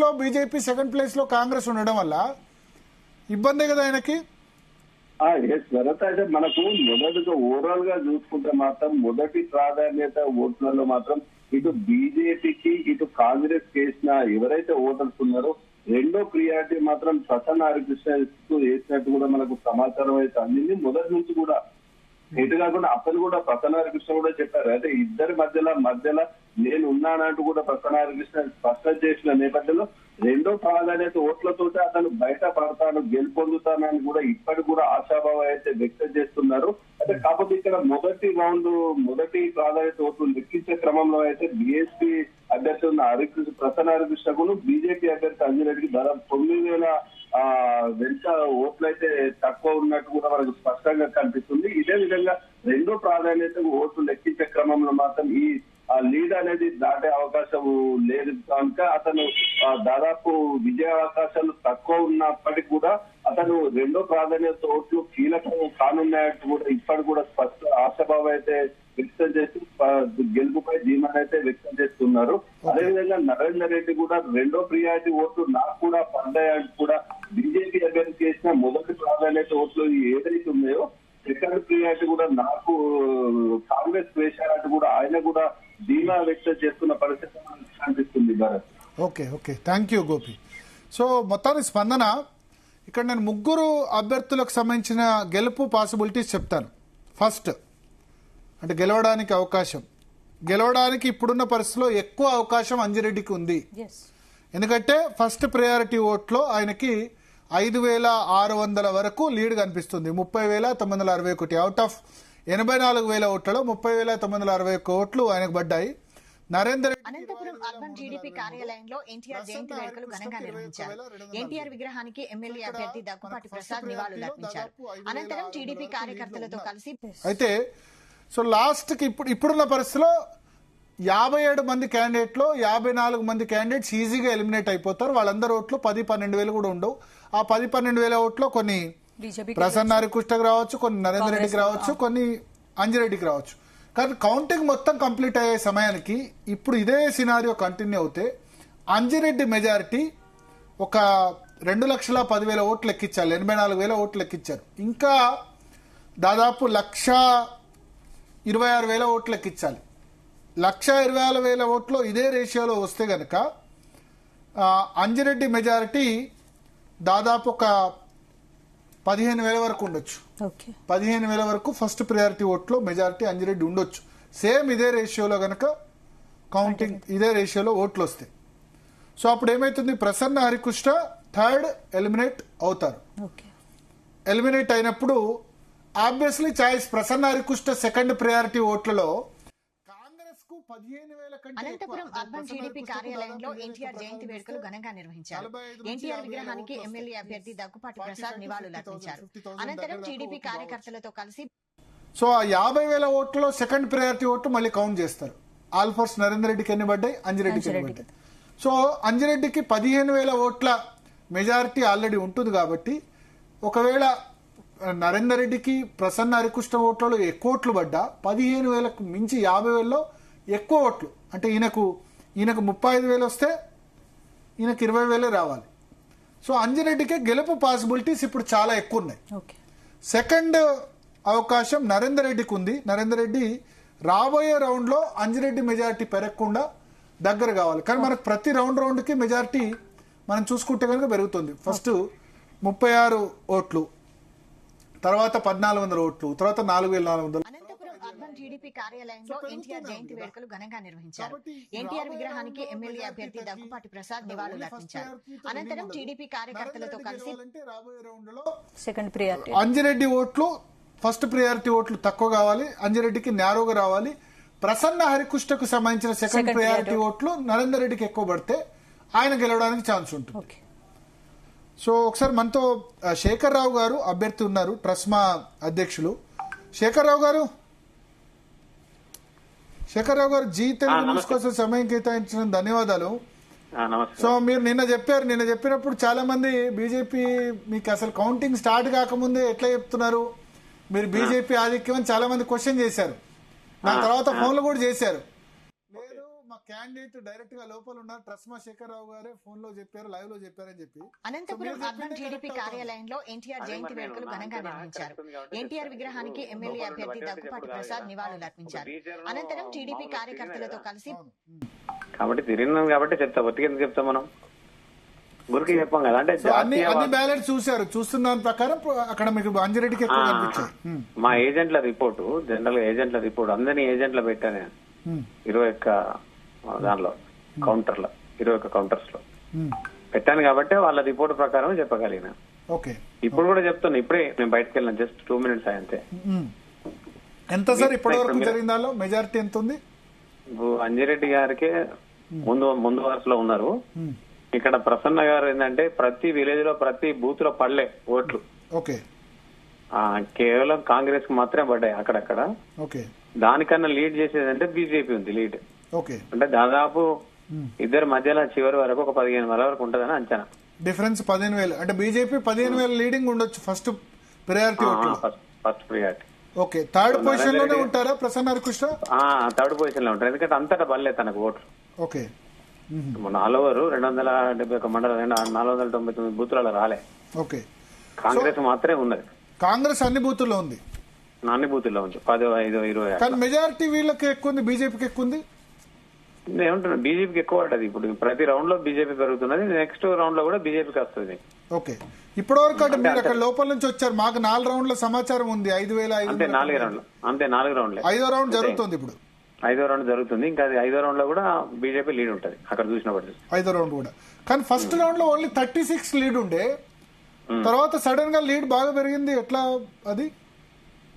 Speaker 1: లో బీజేపీ సెకండ్ ప్లేస్ లో కాంగ్రెస్ ఉండడం వల్ల ఇబ్బందే కదా ఆయనకి.
Speaker 3: అయితే మనకు మొదటిగా ఓవరాల్ గా చూసుకుంటే మాత్రం మొదటి ప్రాధాన్యత ఓట్లలో మాత్రం ఇటు బీజేపీకి ఇటు కాంగ్రెస్ చేసిన ఎవరైతే ఓటర్స్ ఉన్నారో రెండో ప్రియారిటీ మాత్రం ప్రసన్న హరికృష్ణ వేసినట్టు కూడా మనకు సమాచారం అయితే అందింది. మొదటి నుంచి కూడా ఎటు కాకుండా అతను కూడా ప్రసన్న హరికృష్ణ కూడా చెప్పారు. అయితే ఇద్దరి మధ్యలో నేను ఉన్నానంటూ కూడా ప్రసన్న హరికృష్ణ స్పష్టం చేసిన నేపథ్యంలో రెండో ప్రాధాన్యత ఓట్లతోటి అతను బయట పడతాను గెలుపొందుతానని కూడా ఇప్పటికి కూడా ఆశాభావం అయితే వ్యక్తం చేస్తున్నారు. అయితే కాకపోతే ఇక్కడ మొదటి ప్రాధాన్యత ఓట్లు లెక్కించే క్రమంలో అయితే బీఎస్పీ అభ్యర్థి ఉన్న ప్రసన్న హరికృష్ణకు బీజేపీ అభ్యర్థి అంజరెడ్డికి దాదాపు 9,000 వెంట ఓట్లు అయితే తక్కువ ఉన్నట్టు కూడా మనకు స్పష్టంగా కనిపిస్తుంది. ఇదే విధంగా రెండో ప్రాధాన్యత ఓట్లు లెక్కించే క్రమంలో మాత్రం ఈ లీడ్ అనేది దాటే అవకాశం లేదు కనుక అతను దాదాపు విజయ అవకాశాలు తక్కువ ఉన్నప్పటికీ కూడా అతను రెండో ప్రాధాన్యత ఓట్లు కీలకం కానున్నట్టు కూడా ఇప్పటి కూడా స్పష్ట ఆశాభావం అయితే వ్యక్తం చేస్తూ గెలుపుపై ధీమాన్ని అయితే వ్యక్తం చేస్తున్నారు. అదేవిధంగా నరేందర్ రెడ్డి కూడా రెండో ప్రియారిటీ ఓట్లు నాకు కూడా పడ్డాయంటూ కూడా బీజేపీ అభ్యర్థి చేసిన మొదటి ప్రాధాన్యత ఓట్లు ఏదైతే ఉన్నాయో సెకండ్ ప్రియారిటీ కూడా నాకు కాంగ్రెస్ వేశారంటూ కూడా ఆయన కూడా ధీమా వ్యక్తం చేస్తున్న పరిస్థితి కనిపిస్తుంది. Bharat
Speaker 1: okay, thank you Gopi. So మొత్తానికి స్పందన ఇక్కడ నేను ముగ్గురు అభ్యర్థులకు సంబంధించిన గెలుపు పాసిబిలిటీస్ చెప్తాను. ఫస్ట్ అంటే గెలవడానికి ఇప్పుడున్న పరిస్థితిలో ఎక్కువ అవకాశం అంజిరెడ్డికి ఉంది. ఎందుకంటే ఫస్ట్ ప్రయారిటీ ఓట్లో ఆయనకి 5,600 వరకు లీడ్ కనిపిస్తుంది. 30,961 అవుట్ ఆఫ్ 84,000 ఓట్లలో 30,961 ఓట్లు ఆయనకు పడ్డాయి. నరేందర్ రెడ్డి
Speaker 4: అనంతపురం అర్బన్ జీడీపీ కార్యాలయంలో ఎన్టీఆర్ జయంతి వేడుకలు ఘనంగా నిర్వహించారు. ఎన్టీఆర్ విగ్రహానికి ఎమ్మెల్యే అభ్యర్థి దగ్గుపాటి ప్రసాద్ నివాళులర్పించారు. అనంతరం టీడీపీ కార్యకర్తలతో కలిసి
Speaker 1: అయితే సో లాస్ట్ కి ఇప్పుడున్న పరిస్థితిలో 57 మంది క్యాండిడేట్లో 54 మంది క్యాండిడేట్స్ ఈజీగా ఎలిమినేట్ అయిపోతారు. వాళ్ళందరూ ఓట్లు 10-12 వేలు కూడా ఉండవు. ఆ 10-12 వేల ఓట్లో కొన్ని
Speaker 2: బీజేపీ
Speaker 1: ప్రసన్న హరికృష్ణకు రావచ్చు, కొన్ని నరేందర్ రెడ్డికి రావచ్చు, కొన్ని అంజిరెడ్డికి రావచ్చు. కానీ కౌంటింగ్ మొత్తం కంప్లీట్ అయ్యే సమయానికి ఇప్పుడు ఇదే సినారియో కంటిన్యూ అవుతే అంజిరెడ్డి మెజారిటీ ఒక 2,10,000 ఓట్లు ఎక్కించాలి. 84,000 ఓట్లు ఎక్కించారు. ఇంకా దాదాపు 1,26,000 ఓట్లు ఎక్కించాలి. 1,26,000 ఓట్లు ఇదే రేషియోలో వస్తే గనక అంజిరెడ్డి మెజారిటీ దాదాపు ఒక 15,000 వరకు ఉండొచ్చు.
Speaker 2: ఓకే
Speaker 1: 15,000 వరకు ఫస్ట్ ప్రయారిటీ ఓట్లో మెజారిటీ అంజిరెడ్డి ఉండొచ్చు. సేమ్ ఇదే రేషియోలో గనక కౌంటింగ్ ఇదే రేషియోలో ఓట్లు వస్తాయి. సో అప్పుడు ఏమైతుంది, ప్రసన్న హరికృష్ణ థర్డ్ ఎలిమినేట్ అవుతారు.
Speaker 2: ఓకే
Speaker 1: ఎలిమినేట్ అయినప్పుడు obviously choice Prasanna Harikrishna second priority ఓట్లలో కాంగ్రెస్ కు 15,000 కంటే
Speaker 4: అనంతపురం అర్బన్ జీడీపీ కార్యాలయంలో ఎన్టీఆర్ జయంతి వేడుకలు ఘనంగా నిర్వహించారు. ఎన్టీఆర్ విగ్రహానికి ఎమ్మెల్యే అభ్యర్థి దగ్గుపాటి ప్రసాద్ నివాళులర్పించారు. అనంతరం టీడీపీ కార్యకర్తలతో కలిసి
Speaker 1: సో ఆ 50,000 ఓట్లలో సెకండ్ ప్రయారిటీ ఓట్లు మళ్ళీ కౌంట్ చేస్తారు. ఆల్ఫోర్స్ నరేందర్ రెడ్డికి ఎన్ని పడ్డాయి, అంజిరెడ్డికి ఎన్ని పడ్డాయి. సో అంజిరెడ్డికి 15,000 ఓట్ల మెజారిటీ ఆల్రెడీ ఉంటుంది కాబట్టి ఒకవేళ నరేందర్ రెడ్డికి ప్రసన్న హరికృష్ణ ఓట్లలో ఎక్కువ ఓట్లు పడ్డా 15,000కు మించి 50,000లో ఎక్కువ ఓట్లు అంటే ఈయనకు 35,000 వస్తే ఈయనకు 20,000 రావాలి. సో అంజిరెడ్డికి గెలుపు పాసిబిలిటీస్ ఇప్పుడు చాలా ఎక్కువ ఉన్నాయి.
Speaker 2: ఓకే
Speaker 1: సెకండ్ అవకాశం నరేందర్ రెడ్డికి ఉంది. నరేందర్ రెడ్డి రాబోయే రౌండ్ లో అంజిరెడ్డి మెజారిటీ పెరగకుండా దగ్గర కావాలి. కానీ మనకు ప్రతి రౌండ్కి మెజారిటీ మనం చూసుకుంటే కనుక పెరుగుతుంది. ఫస్ట్ 36 ఓట్లు, తర్వాత 1,400 ఓట్లు, తర్వాత 4,400.
Speaker 4: అనంతపురం అర్బన్ టీడీపీ కార్యాలయంలో ఎన్టీఆర్ జయంతి వేడుకలు ఘనంగా నిర్వహించారు. ఎన్టీఆర్ విగ్రహానికి ఎమ్మెల్యే అభ్యర్థి దగ్గుపాటి ప్రసాద్ నివాళులర్పించారు. అనంతరం టీడీపీ కార్యకర్తలతో కలిసి
Speaker 1: రాబోయే రౌండ్ లో
Speaker 2: సెకండ్ ప్రియారిటీ
Speaker 1: అంజిరెడ్డి ఓట్లు ఫస్ట్ ప్రియారిటీ ఓట్లు తక్కువ కావాలి, అంజిరెడ్డికి నేరోగా రావాలి. ప్రసన్న హరికృష్ణకు సంబంధించిన సెకండ్ ప్రియారిటీ ఓట్లు నరేందర్ రెడ్డికి ఎక్కువ పడితే ఆయన గెలవడానికి ఛాన్స్ ఉంటుంది.
Speaker 2: ఓకే
Speaker 1: సో ఒకసారి మనతో శేఖర్ రావు గారు అభ్యర్థి ఉన్నారు, ట్రస్మా అధ్యక్షులు. శేఖర్ రావు గారు జీ తెలుగు న్యూస్ కోసం సమయం కేటాయించిన ధన్యవాదాలు. సో మీరు నిన్న చెప్పినప్పుడు చాలా మంది బీజేపీ మీకు అసలు కౌంటింగ్ స్టార్ట్ కాకముందే ఎట్లా చెప్తున్నారు, మీరు బీజేపీ ఆధిక్యం అని చాలా మంది క్వశ్చన్ చేశారు. దాని తర్వాత ఫోన్లు కూడా చేశారు. లేదు మా క్యాండిడేట్ డైరెక్ట్ గా లోపల ఉన్నారు, ట్రస్మా శేఖర్ రావు గారే ఫోన్ లో చెప్పారు, లైవ్ లో చెప్పారని చెప్పి.
Speaker 4: అనంతపురం అర్బన్ జీడీపీ కార్యాలయంలో ఎన్టీఆర్ జయంతి వేడుకలు ఘనంగా నిర్వహించారు. ఎన్టీఆర్ విగ్రహానికి ఎమ్మెల్యే అభ్యర్థి దగ్గుపాటి ప్రసాద్ నివాళులర్పించారు. అనంతరం టీడీపీ కార్యకర్తలతో కలిసి
Speaker 5: కాబట్టి తిరిగినాం కాబట్టి చెప్తా, బతికి ఎందుకు చెప్తాం మనం, గురికి చెప్పాం కదా. అంటే
Speaker 1: అన్ని బ్యాలెట్ చూస్తున్న దాని ప్రకారం అక్కడ మీకు అంజిరెడ్డికి ఎక్కువ కనిపించాయి.
Speaker 5: మా ఏజెంట్ల రిపోర్టు, జనరల్ గా ఏజెంట్ల రిపోర్ట్ అందరినీ ఏజెంట్ల పెట్టాను 21 దానిలో కౌంటర్లో 21 కౌంటర్స్ లో పెట్టాను కాబట్టి వాళ్ళ రిపోర్ట్ ప్రకారం చెప్పగలిగిన.
Speaker 1: ఓకే
Speaker 5: ఇప్పుడు కూడా చెప్తున్నా, ఇప్పుడే నేను బయటకు వెళ్ళిన జస్ట్ 2 minutes అయ్యంతే.
Speaker 1: ఎంత సార్ ఇప్పటి వరకు జరిగిన దానిలో మెజారిటీ ఎంత ఉంది?
Speaker 5: అంజిరెడ్డి గారికి ముందు వరుసలో ఉన్నారు. ఇక్కడ ప్రసన్న గారు ఏంటంటే ప్రతి విలేజ్ లో ప్రతి బూత్ లో పడలే ఓట్లు.
Speaker 1: ఓకే
Speaker 5: కేవలం కాంగ్రెస్ కు మాత్రమే పడ్డాయి అక్కడక్కడ.
Speaker 1: ఓకే
Speaker 5: దానికన్నా లీడ్ చేసేదంటే బీజేపీ ఉంది లీడ్.
Speaker 1: ఓకే
Speaker 5: అంటే దాదాపు ఇద్దరు మధ్యలో చివరి వరకు ఒక 15,000 వరకు ఉంటదని అంచనా.
Speaker 1: డిఫరెన్స్ 15,000 అంటే బీజేపీ 15,000 లీడింగ్ ఉండొచ్చు first priority.
Speaker 5: First priority.
Speaker 1: Okay third position లోనే ఉంటారా ప్రసన్న హరికృష్ణ?
Speaker 5: థర్డ్ పొజిషన్ లో ఉంటారు, ఎందుకంటే అంతటా పడలే తనకు ఓట్లు.
Speaker 1: ఓకే
Speaker 5: ఆల్ ఓవర్ 271 మండలం 499 బూతులలో రాలే.
Speaker 1: ఓకే
Speaker 5: కాంగ్రెస్ మాత్రమే ఉన్నది.
Speaker 1: కాంగ్రెస్ అన్ని బూతుల్లో ఉంది,
Speaker 5: అన్ని బూతుల్లో ఉంది 10, 5, 20.
Speaker 1: కానీ మెజారిటీ వీళ్ళకి ఎక్కువ ఉంది, బీజేపీకి ఎక్కువ ఉంది.
Speaker 5: ఏమంటున్నా బీజేపీకి ఎక్కువ పడ్డది. ఇప్పుడు ప్రతి రౌండ్ లో బీజేపీ పెరుగుతున్నది, నెక్స్ట్ రౌండ్ లో కూడా బీజేపీకి వస్తుంది.
Speaker 1: ఓకే ఇప్పటి వరకు అంటే మీరు అక్కడ లోపల నుంచి వచ్చారు, మాకు 4 రౌండ్ల సమాచారం ఉంది. 5,000
Speaker 5: అంతే 4 రౌండ్లు, అంతే 4 రౌండ్లే.
Speaker 1: 5వ రౌండ్ జరుగుతుంది ఇప్పుడు.
Speaker 5: 5వ రౌండ్ జరుగుతుంది. ఇంకా 5వ రౌండ్ లో కూడా బీజేపీ లీడ్ ఉంటుంది అక్కడ చూసినప్పుడు.
Speaker 1: 5వ రౌండ్ కూడా, కానీ ఫస్ట్ రౌండ్ లో ఓన్లీ 36 లీడ్ ఉండే, తర్వాత సడన్ గా లీడ్ బాగా పెరిగింది. ఎట్లా అది?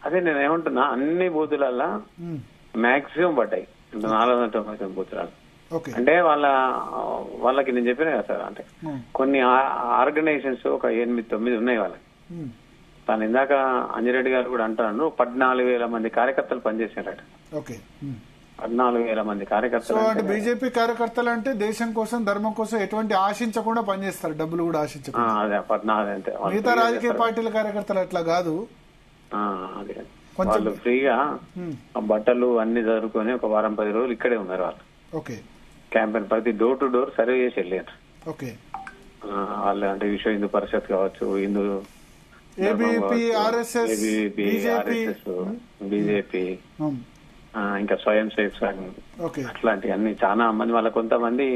Speaker 5: అదే నేను ఏమంటున్నా, అన్ని బూతులల్లా మాక్సిమం పడ్డాయి. 499 బూతులలో.
Speaker 1: ఓకే.
Speaker 5: అంటే వాళ్ళకి నేను చెప్పిన కదా సార్, అంటే కొన్ని ఆర్గనైజేషన్స్ ఒక 8-9 ఉన్నాయి వాళ్ళకి. తను ఇందాక అంజిరెడ్డి గారు కూడా అంటాను, 14,000 మంది కార్యకర్తలు పనిచేసారట.
Speaker 1: ఓకే.
Speaker 5: 14,000 మంది
Speaker 1: సో
Speaker 5: కార్యకర్తలు.
Speaker 1: అంటే బీజేపీ కార్యకర్తలు అంటే దేశం కోసం, ధర్మం కోసం ఎటువంటి ఆశించకుండా పనిచేస్తారు, డబ్బులు కూడా ఆశించకుండా.
Speaker 5: అదే 14 అంతే.
Speaker 1: మిగతా రాజకీయ పార్టీల కార్యకర్తలు అట్లా కాదు.
Speaker 5: అదే వాళ్ళు ఫ్రీగా బట్టలు అన్ని చదువుకొని ఒక వారం 10 రోజులు ఇక్కడే ఉన్నారు వాళ్ళు.
Speaker 1: ఓకే.
Speaker 5: క్యాంపెయిన్ ప్రతి డోర్ టు డోర్ సర్వే చేసి వెళ్ళారు.
Speaker 1: ఓకే.
Speaker 5: వాళ్ళు అంటే విశ్వ హిందూ పరిషత్ కావచ్చు, హిందూ
Speaker 1: ఏబీపీ, ఆర్ఎస్ఎస్,
Speaker 5: బీజేపీ, ఇంకా స్వయం సేవక్ సంఘ్, అట్లాంటి అన్ని చాలా మంది. వాళ్ళ కొంతమంది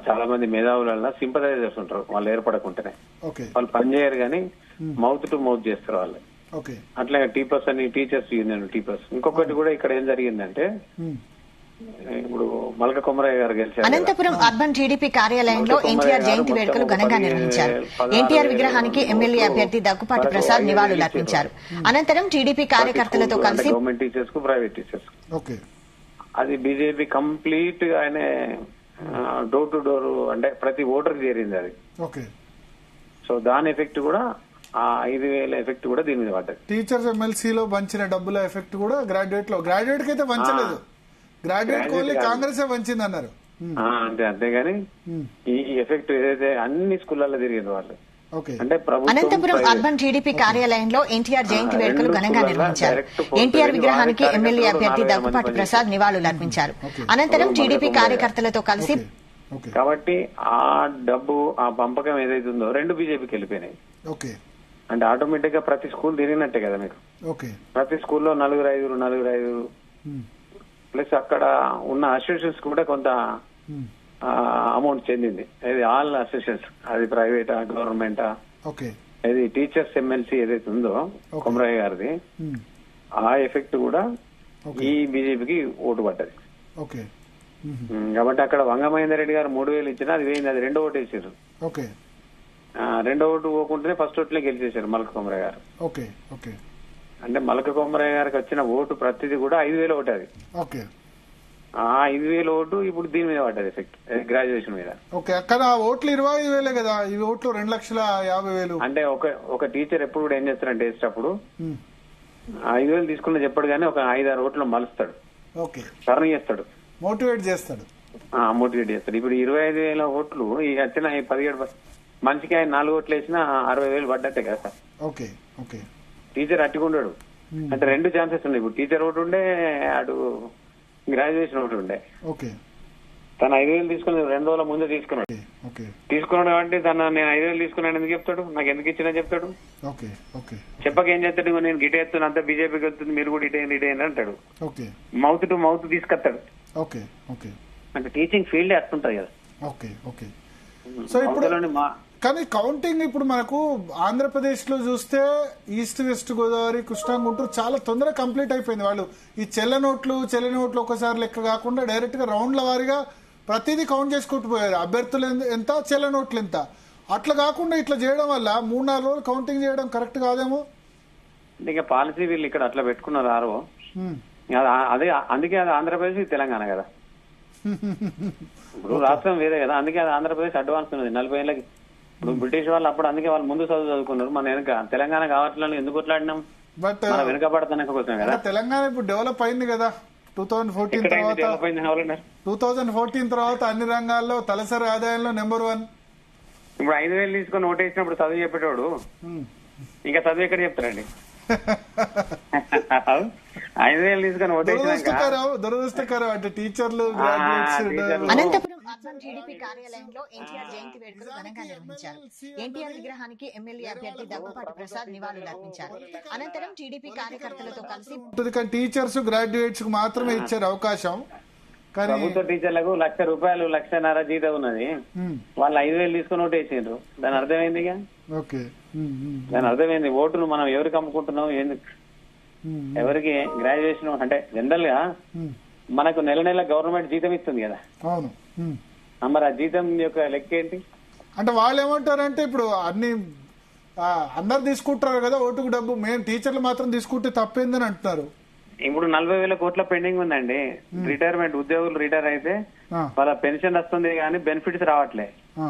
Speaker 5: చాలా మంది మేధావుల సింపథైజర్స్ ఉంటారు వాళ్ళు ఏర్పడకుంటేనే. వాళ్ళు పని చేయరు కానీ మౌత్ టు మౌత్ చేస్తారు వాళ్ళు. అట్లా టీపర్స్ అని టీచర్స్ యూనియన్ టీపర్స్. ఇంకొకటి కూడా ఇక్కడ ఏం జరిగిందంటే, ఇప్పుడు మల్క కొమరయ్య గారు గెలిచారు.
Speaker 4: అనంతపురం అర్బన్ టీడీపీ కార్యాలయంలో ఎన్టీఆర్ జయంతి వేడుకలు ఘనంగా నిర్వహించారు. ఎన్టీఆర్ విగ్రహానికి ఎమ్మెల్యే అభ్యర్థి దగ్గుపాటి ప్రసాద్ నివాళులర్పించారు. అనంతరం టీడీపీ కార్యకర్తలతో కలిసి
Speaker 5: గవర్నమెంట్ టీచర్స్ కు, ప్రైవేట్ టీచర్స్ కు అది బీజేపీ కంప్లీట్ గా ఆయన డోర్ టు డోర్ అంటే ప్రతి ఓటర్ చేరింది అది. సో దాని ఎఫెక్ట్ కూడా, ఆ 5,000 ఎఫెక్ట్ కూడా దీని మీద పడ్డది.
Speaker 1: టీచర్స్ ఎమ్మెల్సీలో పంచిన డబ్బుల ఎఫెక్ట్ కూడా గ్రాడ్యుయేట్ లో, గ్రాడ్యుయేట్ కి అయితే పంచలేదు, గ్రాడ్యుయేట్ ఓన్లీ కాంగ్రెస్ వంచింది అన్నారు.
Speaker 5: అంతేగాని ఈ ఎఫెక్ట్ ఏదైతే అన్ని స్కూళ్ళల్లో తిరిగింది వాళ్ళు. అంటే
Speaker 4: అనంతపురం అర్బన్ టీడీపీ కార్యాలయంలో ఎన్టీఆర్ జయంతి వేడుకలు ఘనంగా నిర్వహించారు. ఎన్టీఆర్ విగ్రహానికి ఎమ్మెల్యే అభ్యర్థి దగ్గుపాటి ప్రసాద్ నివాళులర్పించారు. అనంతరం టీడీపీ కార్యకర్తలతో కలిసి
Speaker 5: కాబట్టి ఆ డబ్బు, ఆ పంపకం ఏదైతుందో 2 బీజేపీకి వెళ్ళిపోయినాయి. అంటే ఆటోమేటిక్ గా ప్రతి స్కూల్ తిరిగినట్టే కదా మీకు. ప్రతి స్కూల్లో 4-5 ప్లస్ అక్కడ ఉన్న అసోసియేషన్స్ కూడా కొంత అమౌంట్ చెందింది. అది ఆల్ అసోసియేషన్స్, అది ప్రైవేటా గవర్నమెంటా, అది టీచర్స్ ఎమ్మెల్సీ ఏదైతే ఉందో కొమరయ్య గారిది, ఆ ఎఫెక్ట్ కూడా ఈ బీజేపీకి ఓటు పడ్డది. కాబట్టి అక్కడ వంగ మహేందర్ రెడ్డి గారు 3,000 ఇచ్చినా అది వేయింది, అది 2వ ఓటు వేసారు. 2వ ఓటు పోకుంటేనే ఫస్ట్ ఓట్లే గెలిచేశారు మల్క కొమరయ్య గారు. అంటే మల్క కొమరయ్య గారికి వచ్చిన ఓటు ప్రతిది కూడా 5,000 ఓటు. అది ఆ 5,000 ఓటు ఇప్పుడు దీని మీద పడ్డది ఎఫెక్ట్, గ్రాడ్యుయేషన్ మీద.
Speaker 1: అక్కడ ఓట్లు 25,000 కదా, ఈ ఓట్లు 2,50,000.
Speaker 5: అంటే ఒక టీచర్ ఎప్పుడు కూడా ఏం చేస్తారంటే వేసేటప్పుడు 5,000 తీసుకుని చెప్పాడు కానీ ఒక 5-6 ఓట్లు మలుస్తాడు, టర్న్ చేస్తాడు,
Speaker 1: మోటివేట్ చేస్తాడు.
Speaker 5: ఇప్పుడు 25,000 ఓట్లు ఈ వచ్చిన 17 మనిషికి ఆయన 4 ఓట్లు వేసినా 60,000 పడ్డట్టే కదా సార్. టీచర్ అట్టుకుంటాడు. అంటే 2 ఛాన్సెస్ ఉన్నాయి. ఇప్పుడు టీచర్ ఒకటి ఉండే, అటు గ్రాడ్యుయేషన్ ఒకటి ఉండే. తను 5,000 తీసుకుని 2 రోజుల ముందే తీసుకున్నాడు కాబట్టి తను నేను 5,000 తీసుకున్నాను ఎందుకు చెప్తాడు, నాకు ఎందుకు ఇచ్చినా చెప్తాడు. చెప్పక ఏం చేస్తాడు, నేను గిటే ఎత్తున్నా అంతా బీజేపీకి వస్తుంది, మీరు కూడా ఇటేయండి అంటాడు. మౌత్ టు మౌత్ తీసుకొస్తాడు. అంటే టీచింగ్ ఫీల్డ్ అట్టుంటది కదా.
Speaker 1: సో ఇప్పుడు కానీ కౌంటింగ్ ఇప్పుడు మనకు ఆంధ్రప్రదేశ్ లో చూస్తే ఈస్ట్ వెస్ట్ గోదావరి, కృష్ణా, గుంటూరు చాలా తొందరగా కంప్లీట్ అయిపోయింది. వాళ్ళు ఈ చెల్ల నోట్లు ఒకసారి లెక్క కాకుండా డైరెక్ట్ గా రౌండ్ల వారీగా ప్రతిదీ కౌంట్ చేసుకుంటూ పోయారు. అభ్యర్థులు ఎంత, చెల్ల నోట్లు ఎంత, అట్లా కాకుండా ఇట్లా చేయడం వల్ల 3-4 రోజులు కౌంటింగ్ చేయడం కరెక్ట్ కాదేమో.
Speaker 5: ఇంకా పాలసీ వీళ్ళు ఇక్కడ అట్లా పెట్టుకున్నారు ఆరో. అదే అందుకే అది ఆంధ్రప్రదేశ్, తెలంగాణ కదా. ఇప్పుడు రాష్ట్రం వేరే కదా, అందుకే అది ఆంధ్రప్రదేశ్ అడ్వాన్స్ ఉన్నది 40 ఏళ్ళకి. ఇప్పుడు బ్రిటిష్ వాళ్ళు అప్పుడు అందుకే వాళ్ళు ముందు చదువుకున్నారు. మన వెనక తెలంగాణ కావట్లేదు ఎందుకు కొట్లాడినాం,
Speaker 1: బట్
Speaker 5: వెనుకబడతానే కోసం కదా.
Speaker 1: తెలంగాణ ఇప్పుడు డెవలప్ అయింది కదా 2014 తర్వాత అన్ని రంగాల్లో తలసరి ఆదాయంలో నెంబర్ 1.
Speaker 5: ఇప్పుడు 5,000 తీసుకొని ఓటేసినప్పుడు చదువు చెప్పేటోడు ఇంకా చదువు ఎక్కడ చెప్తారండి. 5,000 తీసుకొని
Speaker 1: దురదృష్టకరం అంటే టీచర్లు.
Speaker 4: అనంతపురం అర్బన్ టీడీపీ కార్యాలయంలో ఎన్టీఆర్ జయంతి వేడుకలు ఘనంగా నిర్వహించారు. ఎన్టీఆర్ విగ్రహానికి ఎమ్మెల్యే అభ్యర్థి దగ్గుపాటి ప్రసాద్ నివాళులర్పించారు. అనంతరం టీడీపీ కార్యకర్తలతో కలిసి
Speaker 1: టీచర్స్, గ్రాడ్యుయేట్స్ కు మాత్రమే ఇచ్చారు అవకాశం.
Speaker 5: ప్రభుత్వ టీచర్లకు ₹1,00,000, ₹1,50,000 జీతం ఉన్నది. వాళ్ళు 5,000 తీసుకుని ఓటేసిండ్రు. దాని అర్థమైంది. దాని అర్థమైంది ఓటును మనం ఎవరికి అమ్ముకుంటున్నాం, ఎవరికి. గ్రాడ్యుయేషన్ అంటే జనరల్ గా మనకు నెల గవర్నమెంట్ జీతం ఇస్తుంది కదా. మరి ఆ జీతం యొక్క లెక్క ఏంటి
Speaker 1: అంటే వాళ్ళు ఏమంటారంటే ఇప్పుడు అన్ని అందరు తీసుకుంటారు కదా ఓటుకు డబ్బు, మేము టీచర్లు మాత్రం తీసుకుంటే తప్పేందని అంటున్నారు.
Speaker 5: ఇప్పుడు 40,000 కోట్ల పెండింగ్ ఉందండి. రిటైర్మెంట్ ఉద్యోగులు రిటైర్ అయితే
Speaker 1: ఆ,
Speaker 5: వాళ్ళ పెన్షన్ వస్తుంది కానీ బెనిఫిట్స్ రావట్లే.
Speaker 1: ఆ,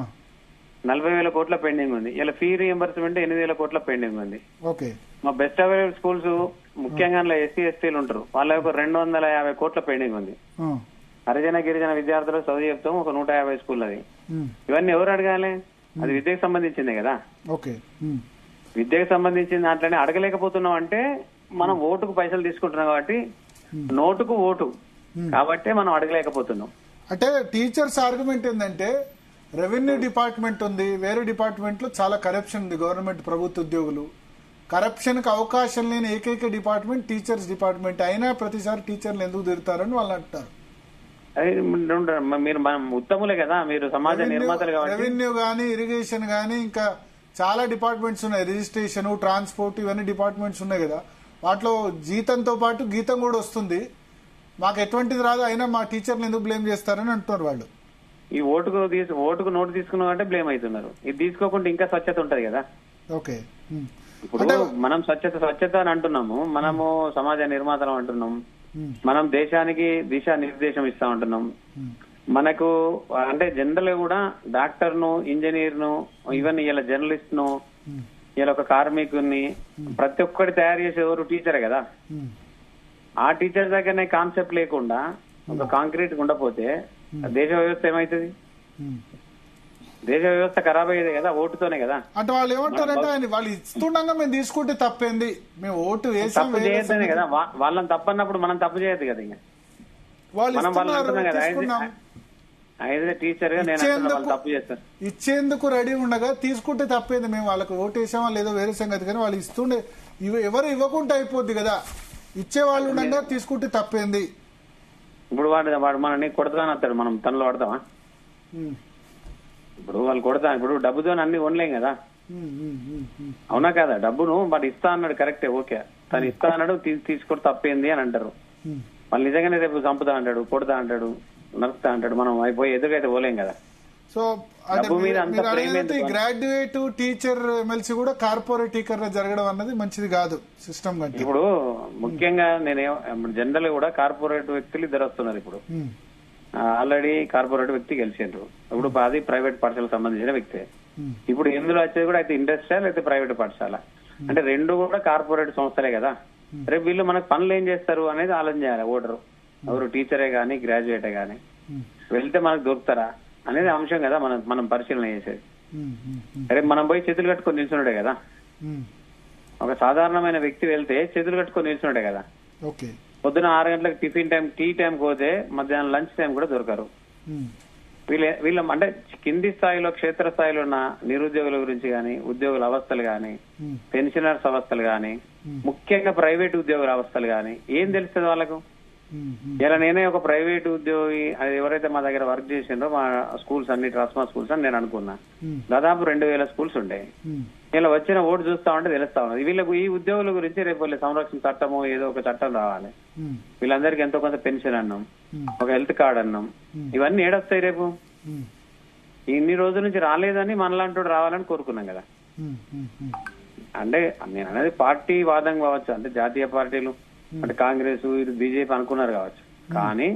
Speaker 5: 40,000 కోట్ల పెండింగ్ ఉంది. ఇలా ఫీ రీఎంబర్స్మెంట్ 8,000 కోట్ల పెండింగ్ ఉంది.
Speaker 1: ఓకే.
Speaker 5: మా బెస్ట్ అవైలబుల్ స్కూల్స్ ముఖ్యంగా ఎస్సీ ఎస్టీలు ఉంటారు, వాళ్ళ ఒక 250 కోట్ల పెండింగ్ ఉంది.
Speaker 1: ఆ,
Speaker 5: హరిజన గిరిజన విద్యార్థులకు చదువు చెప్తాం ఒక 150 స్కూల్ అది.
Speaker 1: ఉమ్,
Speaker 5: ఇవన్నీ ఎవరు అడగాలి? అది విద్యకు సంబంధించిందే కదా.
Speaker 1: ఓకే. ఉమ్,
Speaker 5: విద్యకు సంబంధించిన దాంట్లోనే అడగలేకపోతున్నాం అంటే మనం ఓటుకు పైసలు తీసుకుంటున్నాం కాబట్టి నోటుకు ఓటు కాబట్టి మనం అడగలేకపోతున్నాం.
Speaker 1: అంటే టీచర్స్ ఆర్గ్యుమెంట్ ఏంటంటే రెవెన్యూ డిపార్ట్మెంట్ ఉంది, వేరే డిపార్ట్మెంట్ లో చాలా కరప్షన్ ఉంది, గవర్నమెంట్ ప్రభుత్వ ఉద్యోగులు, కరప్షన్ కి అవకాశం లేని ఏకైక డిపార్ట్మెంట్ టీచర్స్ డిపార్ట్మెంట్, అయినా ప్రతిసారి టీచర్లు ఎందుకు తిరుగుతారని వాళ్ళు అంటారు.
Speaker 5: అదే మీరు మనం ఉత్తములే కదా, మీరు సమాజ నిర్మాతలు కాబట్టి.
Speaker 1: రెవెన్యూ గానీ, ఇరిగేషన్ గానీ, ఇంకా చాలా డిపార్ట్మెంట్స్ ఉన్నాయి, రిజిస్ట్రేషన్, ట్రాన్స్పోర్ట్, ఇవన్నీ డిపార్ట్మెంట్స్ ఉన్నాయి కదా. వాటిలో జీతంతో పాటు గీతం కూడా వస్తుంది, మాకు ఎటువంటిది రాదు, అయినా మా టీచర్లు ఎందుకు బ్లేమ్ చేస్తారని అంటున్నారు వాళ్ళు.
Speaker 5: ఈ ఓటుకు నోటు తీసుకున్నాం అంటే బ్లేమ్ అవుతున్నారు. ఇది తీసుకోకుండా ఇంకా స్వచ్ఛత ఉంటది కదా.
Speaker 1: ఓకే.
Speaker 5: ఇప్పుడు మనం స్వచ్ఛత అని అంటున్నాము, మనము సమాజ నిర్మాతలం అంటున్నాం, మనం దేశానికి దిశా నిర్దేశం ఇస్తా ఉంటున్నాం. మనకు అంటే జనరల్ కూడా డాక్టర్ ను, ఇంజనీర్ ను, ఈవెన్ ఇలా జర్నలిస్ట్ ను, ఇలా ఒక కార్మికుని ప్రతి ఒక్కటి తయారు చేసే ఎవరు టీచరే కదా. ఆ టీచర్ దగ్గరనే కాన్సెప్ట్ లేకుండా ఒక కాంక్రీట్ ఉండపోతే దేశ వ్యవస్థ ఏమైతుంది? దేశ వ్యవస్థ ఖరాబ్ అయ్యేది కదా ఓటుతోనే కదా.
Speaker 1: అంటే వాళ్ళు ఏమంటారంటే వాళ్ళు ఇస్తుండగా మేము తీసుకుంటే తప్పేంది, మేము ఓటు వేసాం
Speaker 5: తప్పు చేయొద్దనే కదా. వాళ్ళని తప్పన్నప్పుడు మనం తప్పు చేయొద్దు కదా. ఇంకా మనం వాళ్ళు అంటున్నాం కదా, అయితే టీచర్ గా నేను వాళ్ళు తప్పు చేస్తాను
Speaker 1: ఇచ్చేందుకు రెడీ ఉండగా తీసుకుంటే తప్పేంది, మేము వాళ్ళకి ఓటు వేసామా లేదో వేరే సంగతి, కానీ వాళ్ళు ఇస్తుండే ఎవరు ఇవ్వకుండా అయిపోద్ది కదా, ఇచ్చే వాళ్ళు ఉండగా తీసుకుంటే తప్పేంది.
Speaker 5: ఇప్పుడు వాడు మనని కొడతాను అంటాడు, మనం తనలో పడతామా? ఇప్పుడు వాళ్ళు కొడతా, ఇప్పుడు డబ్బుతో అన్ని కొనలేం కదా, అవునా కదా. డబ్బును వాడు ఇస్తా అన్నాడు, కరెక్టే, ఓకే, తను ఇస్తా అన్నాడు, తీసుకొని తప్పేంది అని అంటారు. వాళ్ళు నిజంగానే రేపు చంపుతా అంటాడు, కొడతా అంటాడు, నరుకుతా అంటాడు, మనం అయిపోయి ఎదురుకైతే పోలేం కదా.
Speaker 1: సో గ్రాడ్యుయేట్ టీచర్ ఎమ్మెల్సీ కూడా కార్పొరేటీకరణ జరగడం అన్నది మంచిది కాదు సిస్టమ్ కంటే.
Speaker 5: ఇప్పుడు ముఖ్యంగా జనరల్ కూడా కార్పొరేట్ వ్యక్తులు ఇద్దరు వస్తున్నారు. ఇప్పుడు ఆల్రెడీ కార్పొరేట్ వ్యక్తి గెలిచిండ్రు, ఇప్పుడు అది ప్రైవేట్ పాఠశాలకు సంబంధించిన వ్యక్తే. ఇప్పుడు ఇందులో వచ్చేది కూడా అయితే ఇండస్ట్రియల్ అయితే ప్రైవేట్ పాఠశాల, అంటే రెండు కూడా కార్పొరేట్ సంస్థలే కదా. రేపు వీళ్ళు మనకు పనులు ఏం చేస్తారు అనేది ఆలోచన చేయాలి ఓటరు. ఎవరు టీచరే గానీ గ్రాడ్యుయేటే గానీ వెళ్తే మనకు దొరుకుతారా అనేది అంశం కదా మనం పరిశీలన చేసేది. రేపు మనం పోయి చేతులు కట్టుకొని నిల్చున్నాడే కదా, ఒక సాధారణమైన వ్యక్తి వెళ్తే చేతులు కట్టుకొని నిల్చున్నాడే కదా. పొద్దున 6 గంటలకు టిఫిన్ టైం, టీ టైం పోతే మధ్యాహ్నం లంచ్ టైం కూడా దొరకరు. వీళ్ళ అంటే కింది స్థాయిలో క్షేత్ర స్థాయిలో ఉన్న నిరుద్యోగుల గురించి గాని, ఉద్యోగుల అవస్థలు గాని, పెన్షనర్స్ అవస్థలు గాని, ముఖ్యంగా ప్రైవేట్ ఉద్యోగుల అవస్థలు గాని ఏం తెలుస్తుంది వాళ్ళకు? ఇలా నేనే ఒక ప్రైవేట్ ఉద్యోగి, అది ఎవరైతే మా దగ్గర వర్క్ చేసిండ్రో మా స్కూల్స్ అన్ని ట్రాన్స్ఫర్ స్కూల్స్ అని నేను అనుకున్నా, దాదాపు 2000 స్కూల్స్ ఉంటాయి. ఇలా వచ్చిన ఓటు చూస్తా ఉంటే తెలుస్తా ఉన్నది వీళ్ళకు ఈ ఉద్యోగుల గురించి రేపు వీళ్ళ సంరక్షణ చట్టము ఏదో ఒక చట్టం రావాలి, వీళ్ళందరికీ ఎంతో కొంత పెన్షన్ అన్నాం, ఒక హెల్త్ కార్డ్ అన్నాం, ఇవన్నీ ఏడొస్తాయి రేపు. ఇన్ని రోజుల నుంచి రాలేదని మనలాంటి రావాలని కోరుకున్నాం కదా. అంటే నేను అనేది పార్టీ వాదం కావచ్చు, అంటే జాతీయ పార్టీలు అంటే కాంగ్రెస్ బీజేపీ అనుకున్నారు కావచ్చు, కానీ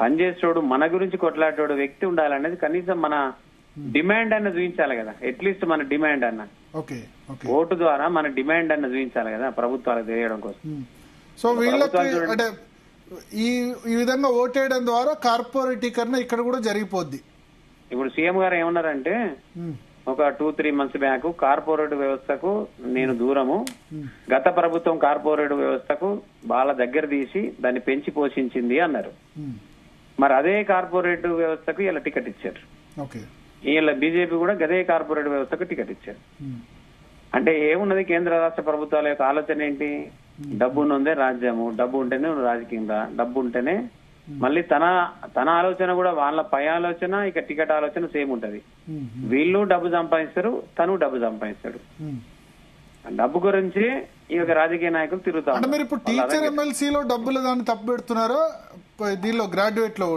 Speaker 5: పనిచేసేటోడు మన గురించి కొట్లాడేటోడు వ్యక్తి ఉండాలనేది కనీసం మన డిమాండ్ అన్న చూపించాలి కదా. అట్లీస్ట్ మన డిమాండ్ అన్న ఓటు ద్వారా మన డిమాండ్ అన్న చూపించాలి కదా ప్రభుత్వాలకు తెలియడం కోసం.
Speaker 1: సో వీళ్ళకి అంటే ఈ విధంగా ఓటేయడం ద్వారా కార్పొరేటీకరణ ఇక్కడ కూడా జరిగిపోద్ది.
Speaker 5: ఇప్పుడు సీఎం గారు ఏమన్నారంటే ఒక 2-3 మంత్స్ బ్యాక్ కార్పొరేట్ వ్యవస్థకు నేను దూరము, గత ప్రభుత్వం కార్పొరేట్ వ్యవస్థకు వాళ్ళ దగ్గర తీసి దాన్ని పెంచి పోషించింది అన్నారు. మరి అదే కార్పొరేట్ వ్యవస్థకు ఇలా టికెట్ ఇచ్చారు, ఇలా బీజేపీ కూడా గదే కార్పొరేట్ వ్యవస్థకు టికెట్ ఇచ్చారు. అంటే ఏమున్నది, కేంద్ర రాష్ట్ర ప్రభుత్వాల యొక్క ఆలోచన ఏంటి? డబ్బు ఉన్నదే రాజ్యము, డబ్బు ఉంటేనే రాజకీయంగా, డబ్బు ఉంటేనే మళ్ళీ తన ఆలోచన కూడా వాళ్ళ పై ఆలోచన ఇక టికెట్ ఆలోచన సేమ్ ఉంటది. వీళ్ళు డబ్బు సంపాదిస్తారు, తను డబ్బు సంపాదిస్తాడు. డబ్బు గురించి ఈ యొక్క రాజకీయ నాయకులు తిరుగుతారు.
Speaker 1: మీరు ఇప్పుడు టీచర్ ఎమ్మెల్సీలో డబ్బులు దాన్ని తప్పు పెడుతున్నారో, దీనిలో గ్రాడ్యుయేట్ లో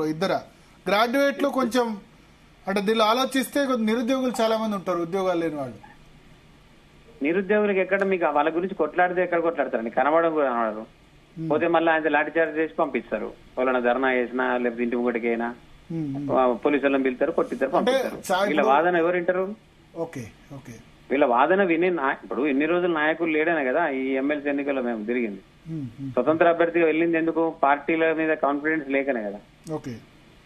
Speaker 1: గ్రాడ్యుయేట్ లో కొంచెం అంటే దీనిలో ఆలోచిస్తే నిరుద్యోగులు చాలా మంది ఉంటారు, ఉద్యోగాలు లేని వాళ్ళు.
Speaker 5: నిరుద్యోగులకు ఎక్కడ మీకు వాళ్ళ గురించి కొట్లాడితే ఎక్కడ కొట్లాడతారండి? కనబడడం కూడా కనబడరు. పోతే మళ్ళీ ఆయన లాఠీ చార్జ్ చేసి పంపిస్తారు. వాళ్ళని ధర్నా చేసినా లేకపోతే ఇంటి ముక్కడికి అయినా పోలీసులను పిలుస్తారు, కొట్టిస్తారు, పంపిస్తారు. వీళ్ళ వాదన ఎవరు వింటారు?
Speaker 1: ఓకే ఓకే
Speaker 5: వీళ్ళ వాదన విని ఇప్పుడు ఇన్ని రోజులు నాయకులు లేడనే కదా ఈ ఎమ్మెల్సీ ఎన్నికల్లో మేము తిరిగింది. స్వతంత్ర అభ్యర్థిగా వెళ్ళింది ఎందుకు? పార్టీల మీద కాన్ఫిడెన్స్ లేకనే కదా.
Speaker 1: ఓకే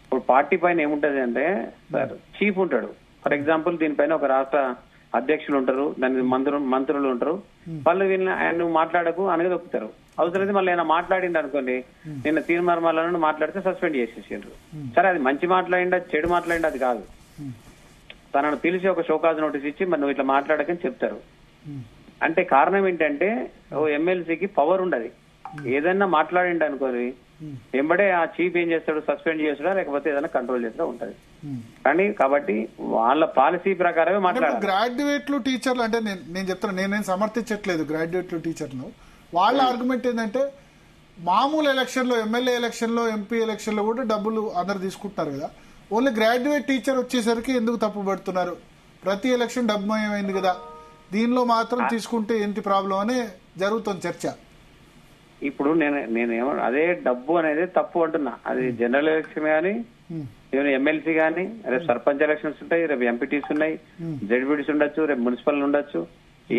Speaker 5: ఇప్పుడు పార్టీ పైన ఏముంటది అంటే సార్ చీఫ్ ఉంటాడు. ఫర్ ఎగ్జాంపుల్ దీనిపైన ఒక రాష్ట్ర అధ్యక్షులు ఉంటారు, దాని మంత్రులు ఉంటారు. వాళ్ళు వీళ్ళని ఆయన మాట్లాడకు అనేది ఒప్పుతారు. అవసరమైతే మళ్ళీ ఆయన మాట్లాడిండు అనుకోండి, నిన్న తీర్మానాలను మాట్లాడితే సస్పెండ్ చేసేసారు. సరే అది మంచి మాట్లాడిండా చెడు మాట్లాడిండా అది కాదు. తనను పిలిచి ఒక షోకాజ్ నోటీస్ ఇచ్చి మరి నువ్వు ఇట్లా మాట్లాడకని చెప్తారు. అంటే కారణం ఏంటంటే ఓ ఎమ్మెల్సీకి పవర్ ఉండదు. ఏదైనా మాట్లాడిండు అనుకోని వెంబడే ఆ చీఫ్ ఏం చేస్తాడు? సస్పెండ్ చేస్తాడా లేకపోతే ఏదైనా కంట్రోల్ చేస్తా ఉంటది. కానీ కాబట్టి వాళ్ళ పాలసీ ప్రకారమే మాట్లాడాలి.
Speaker 1: గ్రాడ్యుయేట్లు టీచర్లు అంటే నేను చెప్తాను, నేను సమర్థించట్లేదు గ్రాడ్యుయేట్లు టీచర్లు. వాళ్ళ ఆర్గ్యుమెంట్ ఏంటంటే మామూలు ఎలక్షన్ లో, ఎమ్మెల్యే ఎలక్షన్ లో, ఎంపీ ఎలక్షన్ లో కూడా డబ్బులు అందరు తీసుకుంటున్నారు కదా, ఓన్లీ గ్రాడ్యుయేట్ టీచర్ వచ్చేసరికి ఎందుకు తప్పు పడుతున్నారు? ప్రతి ఎలక్షన్ డబ్బుమయమైంది కదా, దీనిలో మాత్రం తీసుకుంటే ఏంటి ప్రాబ్లం అనే జరుగుతుంది చర్చ.
Speaker 5: ఇప్పుడు నేనేమో అదే డబ్బు అనేది తప్పు అంటున్నా. అది జనరల్ ఎలక్షన్ గానీ, ఎమ్మెల్సీ గానీ, రేపు సర్పంచ్ ఎలక్షన్స్ ఉంటాయి, రేపు ఎంపీటీస్ ఉన్నాయి, జడ్పీటీస్ ఉండొచ్చు, రేపు మున్సిపల్ ఉండొచ్చు.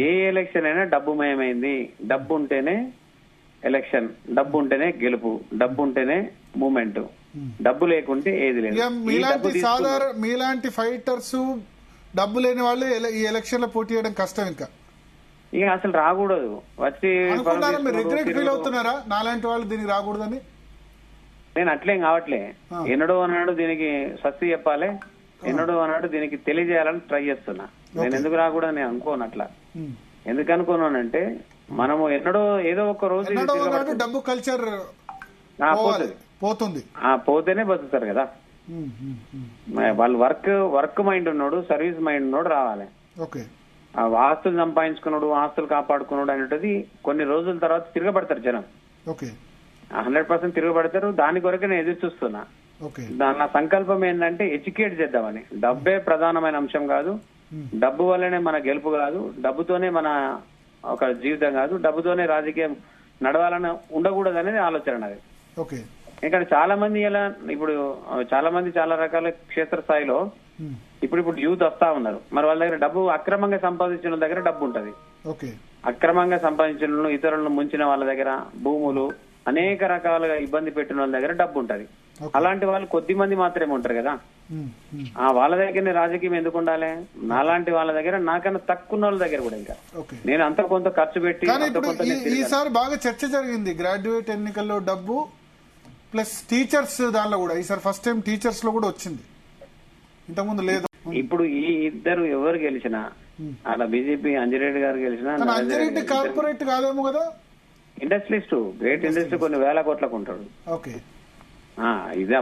Speaker 5: ఏ ఎలక్షన్ అయినా డబ్బుమయమైంది. డబ్బు ఉంటేనే ఎలక్షన్, డబ్బు ఉంటేనే గెలుపు, డబ్బు ఉంటేనే మూమెంట్. డబ్బు లేకుంటే ఏది లేదు.
Speaker 1: మీలాంటి ఫైటర్స్ డబ్బు లేని వాళ్ళు ఈ ఎలక్షన్ లో పోటీ చేయడం కష్టం. ఇంకా
Speaker 5: ఇక అసలు రాకూడదు. వచ్చి
Speaker 1: రిగ్రెట్ ఫీల్ అవుతున్నారా నాలాంటి వాళ్ళు దీనికి రాకూడదని?
Speaker 5: నేను అట్లేం కావట్లే. ఎన్నడో అన్నాడు దీనికి స్వస్తి చెప్పాలి, ఎన్నడో అన్నాడు దీనికి తెలియజేయాలని ట్రై చేస్తున్నా. నేను ఎందుకు రాకూడదు నేను అనుకోను. అట్లా ఎందుకు అనుకున్నానంటే మనము ఎన్నడో ఏదో ఒక రోజు
Speaker 1: డబ్బు కల్చర్ పోతుంది,
Speaker 5: పోతేనే బతుకుతారు కదా. వాళ్ళు వర్క్ మైండ్ ఉన్నాడు, సర్వీస్ మైండ్ ఉన్నాడు రావాలి.
Speaker 1: ఓకే,
Speaker 5: ఆస్తులు సంపాదించుకున్నాడు, ఆస్తులు కాపాడుకున్నాడు అనేటది కొన్ని రోజుల తర్వాత తిరగబడతారు జనం.
Speaker 1: ఓకే,
Speaker 5: 100% తిరగబడతారు. దాని కొరకు నేను ఎదురు చూస్తున్నా. నా సంకల్పం ఏంటంటే ఎడ్యుకేట్ చేద్దామని. డబ్బే ప్రధానమైన అంశం కాదు, డబ్బు వల్లనే మన గెలుపు కాదు, డబ్బుతోనే మన ఒక జీవితం కాదు, డబ్బుతోనే రాజకీయం నడవాలని ఉండకూడదు అనేది ఆలోచన అది. ఎందుకంటే చాలా మంది ఇలా ఇప్పుడు చాలా రకాల క్షేత్రస్థాయిలో ఇప్పుడు యూత్ వస్తా ఉన్నారు. మరి వాళ్ళ దగ్గర డబ్బు అక్రమంగా సంపాదించిన దగ్గర డబ్బు ఉంటది. అక్రమంగా సంపాదించిన ఇతరులను ముంచిన వాళ్ళ దగ్గర భూములు, అనేక రకాలుగా ఇబ్బంది పెట్టిన వాళ్ళ దగ్గర డబ్బు ఉంటది. అలాంటి వాళ్ళు కొద్ది మంది మాత్రమే ఉంటారు కదా. వాళ్ళ దగ్గరనే రాజకీయం ఎందుకు ఉండాలి? నాలాంటి వాళ్ళ దగ్గర, నాకన్నా తక్కువ వాళ్ళ దగ్గర కూడా ఇంకా నేను అంత కొంత ఖర్చు పెట్టి.
Speaker 1: ఈసారి బాగా చర్చ జరిగింది గ్రాడ్యుయేట్ ఎన్నికల్లో డబ్బు ప్లస్ టీచర్స్ దానిలో కూడా. ఈసారి ఫస్ట్ టైం టీచర్స్ లో కూడా వచ్చింది, ఇంతకుముందు లేదు.
Speaker 5: ఇప్పుడు ఈ ఇద్దరు ఎవరు గెలిచినా, అలా బీజేపీ అంజిరెడ్డి గారు గెలిచినా,
Speaker 1: అంజిరెడ్డి కార్పొరేట్ కాదేమో కదా,
Speaker 5: ఇండస్ట్రియలిస్ట్, గ్రేట్ ఇండస్ట్రీ, కొన్ని వేల కోట్లకు ఉంటాడు.
Speaker 1: ఓకే,
Speaker 5: ఇదే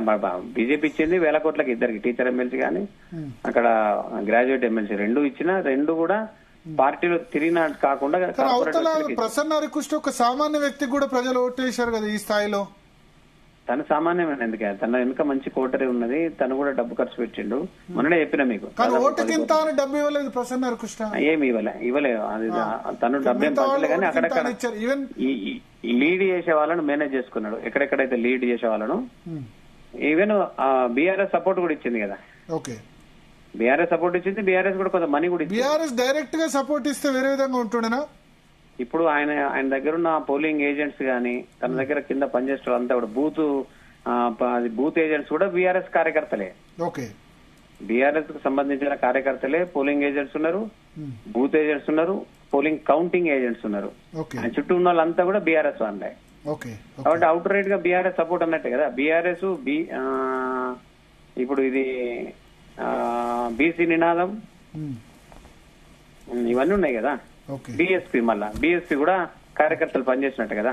Speaker 5: బీజేపీ ఇచ్చింది వేల కోట్లకి ఇద్దరికి, టీచర్ ఎమ్మెల్సీ గానీ అక్కడ గ్రాడ్యుయేట్ ఎమ్మెల్సీ రెండు ఇచ్చినా, రెండు కూడా పార్టీలో తిరిగిన కాకుండా.
Speaker 1: ప్రసన్న హరికృష్ణ ఒక సామాన్య వ్యక్తికి కూడా ప్రజలు ఓటు వేశారు కదా ఈ స్థాయిలో.
Speaker 5: తను సామాన్యమైన ఎందుకే, తన వెనుక మంచి కోటరీ ఉన్నది, తను కూడా డబ్బు ఖర్చు పెట్టిండు. మొన్ననే చెప్పిన మీకు,
Speaker 1: డబ్బు ఇవ్వలేదు ప్రసన్న హరికృష్ణ,
Speaker 5: ఏమి ఇవ్వలేదు. అది తను డబ్బు ఏం పంచలే కానీ అక్కడక్కడ లీడ్ చేసే వాళ్ళను మేనేజ్ చేసుకున్నాడు. ఎక్కడెక్కడైతే లీడ్ చేసే వాళ్ళను, ఈవెన్ బీఆర్ఎస్ సపోర్ట్ కూడా ఇచ్చింది కదా.
Speaker 1: ఓకే,
Speaker 5: బీఆర్ఎస్ సపోర్ట్ ఇచ్చింది, బీఆర్ఎస్ కూడా కొంత మనీ కూడా ఇచ్చింది.
Speaker 1: బీఆర్ఎస్ డైరెక్ట్ గా సపోర్ట్ ఇస్తే వేరే విధంగా ఉంటుండేనా?
Speaker 5: ఇప్పుడు ఆయన దగ్గర ఉన్న పోలింగ్ ఏజెంట్స్ గానీ, తన దగ్గర కింద పనిచేసే అంతా కూడా బూత్ ఏజెంట్స్ కూడా బీఆర్ఎస్ కార్యకర్తలే.
Speaker 1: ఓకే,
Speaker 5: బీఆర్ఎస్ కు సంబంధించిన కార్యకర్తలే పోలింగ్ ఏజెంట్స్ ఉన్నారు, బూత్ ఏజెంట్స్ ఉన్నారు, పోలింగ్ కౌంటింగ్ ఏజెంట్స్ ఉన్నారు. చుట్టూ ఉన్న వాళ్ళంతా కూడా బీఆర్ఎస్ వాళ్ళే. కాబట్టి అవుట్ రైట్ గా బీఆర్ఎస్ సపోర్ట్ అన్నట్టే కదా. బీఆర్ఎస్ ఇప్పుడు ఇది బీసీ నినాదం ఇవన్నీ ఉన్నాయి కదా. బీఎస్పీ మళ్ళా బీఎస్పీ కూడా కార్యకర్తలు పనిచేసినట్టు కదా.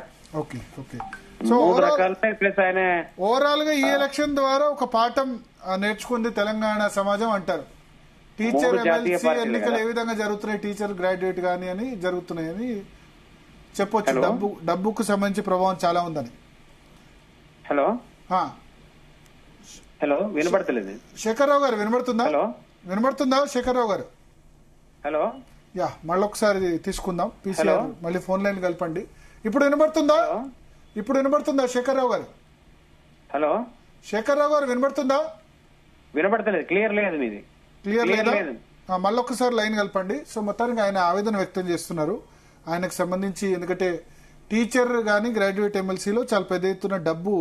Speaker 5: మూడు రకాలే. ప్లస్ ఆయన
Speaker 1: ఓవరాల్ గా ఈ ఎలక్షన్ ద్వారా ఒక పాఠం నేర్చుకుంది తెలంగాణ సమాజం అంటారు. టీచర్ ఎమ్మెల్సీ ఎన్నికలు ఏ విధంగా జరుగుతున్నాయి, టీచర్ గ్రాడ్యుయేట్ గానీ అని జరుగుతున్నాయని చెప్పొచ్చు. డబ్బుకు సంబంధించి ప్రభావం చాలా ఉందని.
Speaker 5: హలో వినపడతలేదు.
Speaker 1: శేఖర్రావు గారు వినబడుతుందా? వినబడుతుందా శేఖర్రావు గారు? యా మళ్ళొకసారి తీసుకుందాం. పీసీఆర్ మళ్ళీ ఫోన్ లైన్ కలపండి. ఇప్పుడు వినబడుతుందా? ఇప్పుడు వినబడుతుందా శేఖర్రావు గారు?
Speaker 5: హలో
Speaker 1: శేఖర్రావు గారు వినబడుతుందా?
Speaker 5: వినపడతలేదు, క్లియర్ లేదు మీది.
Speaker 1: క్లియర్ లేదా?
Speaker 5: లేదు.
Speaker 1: మళ్ళొకసారి లైన్ కలపండి. సో మొత్తానికి ఆయన ఆవేదన వ్యక్తం చేస్తున్నారు. ఆయనకు సంబంధించి ఎందుకంటే టీచర్ కానీ గ్రాడ్యుయేట్ ఎమ్మెల్సీలో చాలా పెద్ద ఎత్తున డబ్బు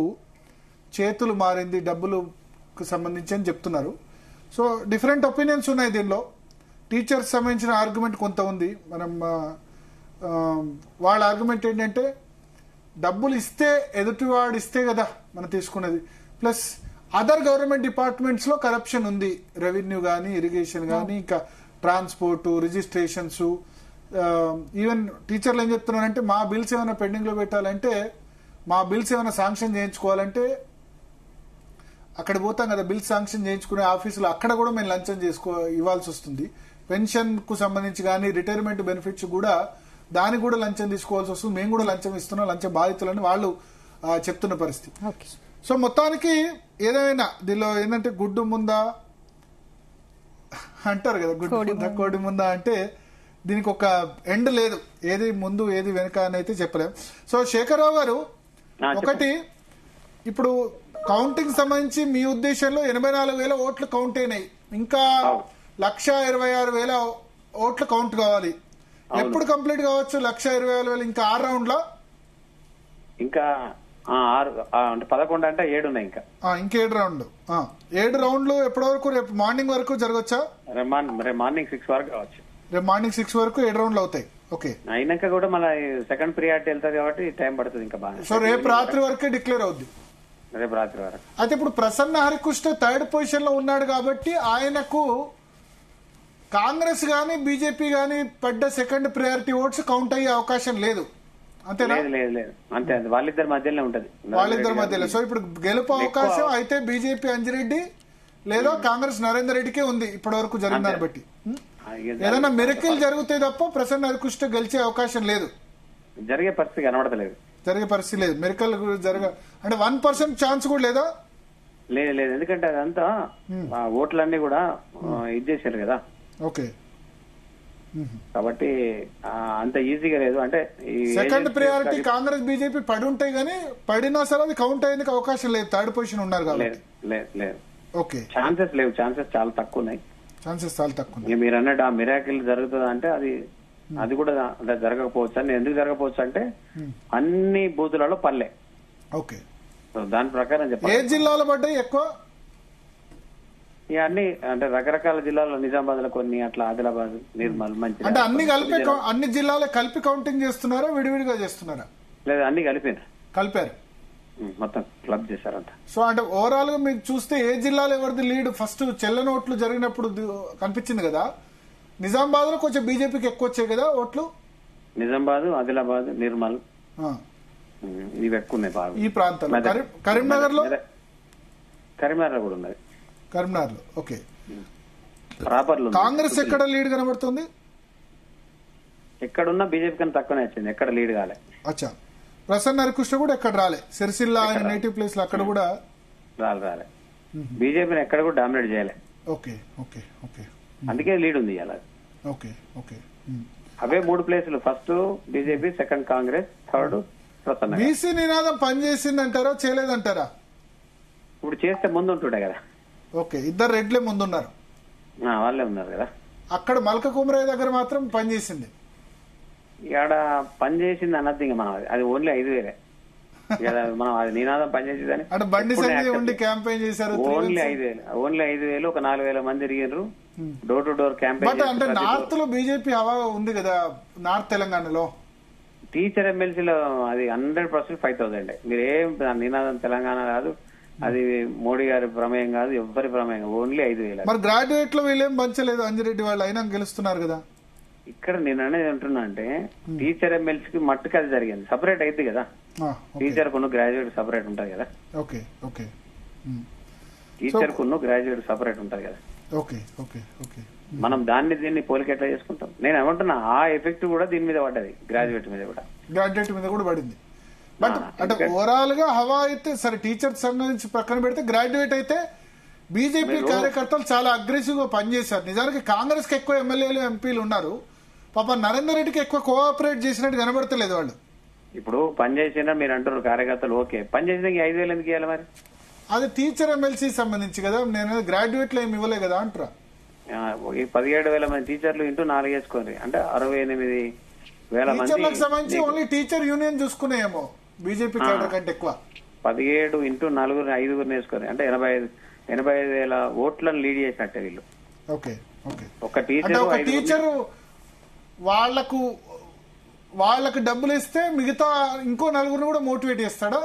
Speaker 1: చేతులు మారింది, డబ్బులకు సంబంధించి అని చెప్తున్నారు. సో డిఫరెంట్ ఒపీనియన్స్ ఉన్నాయి దీనిలో. టీచర్స్ సంబంధించిన ఆర్గ్యుమెంట్ కొంత ఉంది. మనం వాళ్ళ ఆర్గ్యుమెంట్ ఏంటంటే డబ్బులు ఇస్తే ఎదుటివాడు ఇస్తే కదా మనం తీసుకునేది, ప్లస్ అదర్ గవర్నమెంట్ డిపార్ట్మెంట్స్ లో కరప్షన్ ఉంది. రెవెన్యూ కానీ, ఇరిగేషన్ కానీ, ఇంకా ట్రాన్స్పోర్ట్, రిజిస్ట్రేషన్స్. ఈవెన్ టీచర్లు ఏం చెప్తున్నారంటే మా బిల్స్ ఏమైనా పెండింగ్ లో పెట్టాలంటే, మా బిల్స్ ఏమైనా శాంక్షన్ చేయించుకోవాలంటే అక్కడ పోతాం కదా, బిల్ శాంక్షన్ చేయించుకునే ఆఫీసులో అక్కడ కూడా మేము లంచం ఇవ్వాల్సి వస్తుంది. పెన్షన్ కు సంబంధించి కానీ, రిటైర్మెంట్ బెనిఫిట్స్ కూడా దానికి కూడా లంచం తీసుకోవాల్సి వస్తుంది. మేము కూడా లంచం ఇస్తున్నాం, లంచ బాధితులని వాళ్ళు చెప్తున్న పరిస్థితి. సో మొత్తానికి ఏదైనా దీనిలో ఏంటంటే గుడ్డు ముందా అంటారు కదా, గుడ్డు ముందా కోడి ముందా అంటే దీనికి ఒక ఎండ్ లేదు. ఏది ముందు ఏది వెనుక అని అయితే చెప్పలేం. సో శేఖర్రావు గారు, ఒకటి ఇప్పుడు కౌంటింగ్ సంబంధించి మీ ఉద్దేశంలో 84,000 ఓట్లు కౌంట్ అయినాయి, ఇంకా 126,000 ఓట్లు కౌంట్ కావాలి. ఎప్పుడు కంప్లీట్ కావచ్చు 126,000? ఇంకా 6 రౌండ్ల?
Speaker 5: ఇంకా 6 అంటే 11 అంటే 7 ఉన్నాయి ఇంకా
Speaker 1: 7 రౌండ్లు. 7 రౌండ్లు ఎప్పటి వరకు? రేపు మార్నింగ్ వరకు జరగచ్చా?
Speaker 5: రేపు మార్నింగ్ 6 వరకు కావచ్చు.
Speaker 1: రేపు మార్నింగ్ 6 వరకు 7 రౌండ్లు అవుతాయి. ఓకే,
Speaker 5: అయినాక కూడా మళ్ళీ సెకండ్ ప్రియారిటీ వెళ్తుంది కాబట్టి టైం పడుతుంది ఇంకా బాగా.
Speaker 1: సో రేపు రాత్రి వరకే డిక్లేర్ అవుద్ది.
Speaker 5: రేపు రాత్రి వరకు.
Speaker 1: అయితే ఇప్పుడు ప్రసన్న హరికృష్ణ 3rd పొజిషన్ లో ఉన్నాడు కాబట్టి ఆయనకు కాంగ్రెస్ గానీ బీజేపీ గానీ పడ్డ సెకండ్ ప్రయారిటీ ఓట్స్ కౌంట్ అయ్యే అవకాశం లేదు, అంతేనా?
Speaker 5: లేదు అంతే, వాళ్ళిద్దరి మధ్యలో ఉంటది.
Speaker 1: వాళ్ళిద్దరి మధ్యలో. సో ఇప్పుడు గెలుపు అవకాశం అయితే బీజేపీ అంజిరెడ్డి లేదా కాంగ్రెస్ నరేందర్ రెడ్డికే ఉంది ఇప్పటి వరకు జరిగిన దాన్ని బట్టి. ఏదైనా మిరకిల్ జరిగితే తప్ప ప్రసన్న హరికృష్ణ గెలిచే అవకాశం లేదు,
Speaker 5: జరిగే పరిస్థితి కనబడతలేదు.
Speaker 1: జరిగే పరిస్థితి లేదు. మిరకల్ అంటే 1% ఛాన్స్ కూడా లేదా?
Speaker 5: లేదు, ఎందుకంటే అదంతా ఓట్లన్నీ కూడా ఇది చేశారు కదా.
Speaker 1: ఓకే,
Speaker 5: కాబట్టి అంత ఈజీగా లేదు. అంటే
Speaker 1: సెకండ్ ప్రయారిటీ కాంగ్రెస్ బీజేపీ పడి ఉంటాయి కానీ పడినా సరే అది కౌంట్ అయ్యేందుకు అవకాశం లేదు. 3rd పొజిషన్ ఉన్నారు కాబట్టి
Speaker 5: లేదు.
Speaker 1: ఓకే,
Speaker 5: ఛాన్సెస్ లేవు, ఛాన్సెస్ చాలా తక్కువ ఉన్నాయి.
Speaker 1: ఛాన్సెస్ చాలా తక్కువ.
Speaker 5: మీరు అన్నట్టు ఆ మిరాకిల్ జరుగుతుంది అంటే అది కూడా జరగకపోవచ్చు. అని ఎందుకు జరగకపోవచ్చు అంటే అన్ని బూతులలో పల్లె.
Speaker 1: ఓకే,
Speaker 5: దాని ప్రకారం చెప్పాలి.
Speaker 1: ఏ జిల్లాలో పడ్డాయి ఎక్కువ?
Speaker 5: అన్ని అంటే రకరకాల జిల్లాలో, నిజామాబాద్ లో కొన్ని, అట్లా ఆదిలాబాద్, నిర్మల్, మంచి
Speaker 1: అంటే అన్ని జిల్లాలు కలిపి కౌంటింగ్ చేస్తున్నారా, విడివిడిగా చేస్తున్నారా?
Speaker 5: లేదు, అన్ని కలిపారు, మొత్తం క్లబ్ చేశారంట.
Speaker 1: సో అంటే ఓవరాల్ గా మీకు చూస్తే ఏ జిల్లాలో ఎవరిది లీడ్? ఫస్ట్ చెల్లెన ఓట్లు జరిగినప్పుడు కనిపించింది కదా, నిజామాబాద్ లో కొంచెం బీజేపీకి ఎక్కువ వచ్చాయి కదా ఓట్లు.
Speaker 5: నిజామాబాద్, ఆదిలాబాద్, నిర్మల్ ఇవి ఎక్కువ ఉన్నాయి బాగా
Speaker 1: ఈ ప్రాంతంలో. కరీంనగర్ లో
Speaker 5: కూడా ఉన్నది.
Speaker 1: కరీంనగర్ లో ఓకే.
Speaker 5: ప్రాపర్లో
Speaker 1: కాంగ్రెస్ ఎక్కడ లీడ్ కనబడుతుంది?
Speaker 5: ఎక్కడున్నా బీజేపీ కన్నా తక్కువనే వచ్చింది, ఎక్కడ లీడ్ కాలే.
Speaker 1: అచ్చా, ప్రసన్న హరికృష్ణ కూడా ఎక్కడ రాలే, సిరిసిల్ల ఆయన నేటివ్ ప్లేస్ లో అక్కడ కూడా
Speaker 5: రాలే. బీజేపీని ఎక్కడ కూడా డామినేట్ చేయలే.
Speaker 1: ఓకే ఓకే ఓకే,
Speaker 5: అందుకే లీడ్ ఉంది అలా.
Speaker 1: ఓకే ఓకే,
Speaker 5: అవే 3 ప్లేసులు, first BJP, second Congress, third Prasanna.
Speaker 1: BC నినాదం పనిచేసిందంటారా చేయలేదంటారా?
Speaker 5: ఇప్పుడు చేస్తే ముందు ఉంటుండే కదా.
Speaker 1: ఓకే, 2 రెడ్లే ముందున్నారు,
Speaker 5: వాళ్ళే ఉన్నారు కదా.
Speaker 1: అక్కడ మల్క కుమరయ్య దగ్గర మాత్రం పనిచేసింది.
Speaker 5: ఇక్కడ పనిచేసింది అన్నది ఇంకా మనం అది ఓన్లీ 5,000 మనం అది నినాదం పనిచేసేదని
Speaker 1: అంటే బండి సంజయ్ ఉండి క్యాంపెయిన్ చేశారు.
Speaker 5: ఓన్లీ 5,000 ఒక 4,000 మంది తిరిగారు door to door campaign.
Speaker 1: But అంటే నార్త్ లో బీజేపీ హవా ఉంది కదా, నార్త్ తెలంగాణలో.
Speaker 5: టీచర్ ఎమ్మెల్సీలో అది 100% 5,000. మీరు ఏం నినాదం తెలంగాణ కాదు, అది మోడీ గారి ప్రమేయం కాదు, ఎవరి ప్రమేయం, ఓన్లీ 5,000.
Speaker 1: మరి గ్రాడ్యుయేట్ లో వీళ్ళేం పంచలేదు, అంజిరెడ్డి వాళ్ళు అయినా గెలుస్తున్నారు కదా.
Speaker 5: ఇక్కడ నేను అనేది అంటున్నా అంటే టీచర్ ఎమ్మెల్సీకి మట్టుకు అది జరిగింది, సపరేట్ అయింది కదా. టీచర్ కును గ్రాడ్యుయేట్ సపరేట్ ఉంటది కదా.
Speaker 1: ఓకే ఓకే,
Speaker 5: టీచర్ కును గ్రాడ్యుయేట్ సపరేట్ ఉంటది కదా.
Speaker 1: ఓకే ఓకే ఓకే,
Speaker 5: మనం దీన్ని పోలిక ఎట్లా చేసుకుంటాం? నేను ఏమంటున్నా ఆ ఎఫెక్ట్ కూడా దీని మీద పడ్డది, గ్రాడ్యుయేట్ మీద కూడా
Speaker 1: పడింది. బట్ అంటే ఓవరాల్ గా హవా అయితే సరే, టీచర్ సంబంధించి పక్కన పెడితే గ్రాడ్యుయేట్ అయితే బీజేపీ కార్యకర్తలు చాలా అగ్రెసివ్ గా పనిచేశారు. నిజానికి కాంగ్రెస్ కి ఎక్కువ ఎమ్మెల్యేలు ఎంపీలు ఉన్నారు, పాప నరేందర్ రెడ్డికి ఎక్కువ కోఆపరేట్ చేసినట్టు కనబడతలేదు వాళ్ళు.
Speaker 5: ఇప్పుడు పని చేసినా మీరు అంటారు కార్యకర్తలు, ఓకే పని చేసిన 5,000 ఎందుకు ఇవ్వాలి మరి?
Speaker 1: అది టీచర్ ఎమ్మెల్సీ సంబంధించి కదా, నేను గ్రాడ్యుయేట్ లో ఏమి ఇవ్వలే కదా అంటారా.
Speaker 5: ఈ 17,000 మంది టీచర్లు ఇంటూ 4 వేసుకోండి అంటే 68,000 మంది.
Speaker 1: టీచర్లకు సంబంధించి ఓన్లీ టీచర్ యూనియన్ చూసుకునేమో బీజేపీ కేడర్ కంటే ఎక్కువ.
Speaker 5: 17 ఇంటూ 4 5 వేసుకోండి అంటే 85,000 ఓట్లను లీడ్ చేసినట్టే వీళ్ళు.
Speaker 1: Okay okay.
Speaker 5: ఒక
Speaker 1: అంటే ఒక టీచరు వాళ్ళకు డబ్బులు ఇస్తే మిగతా ఇంకో నలుగురిని కూడా మోటివేట్ చేస్తాడా?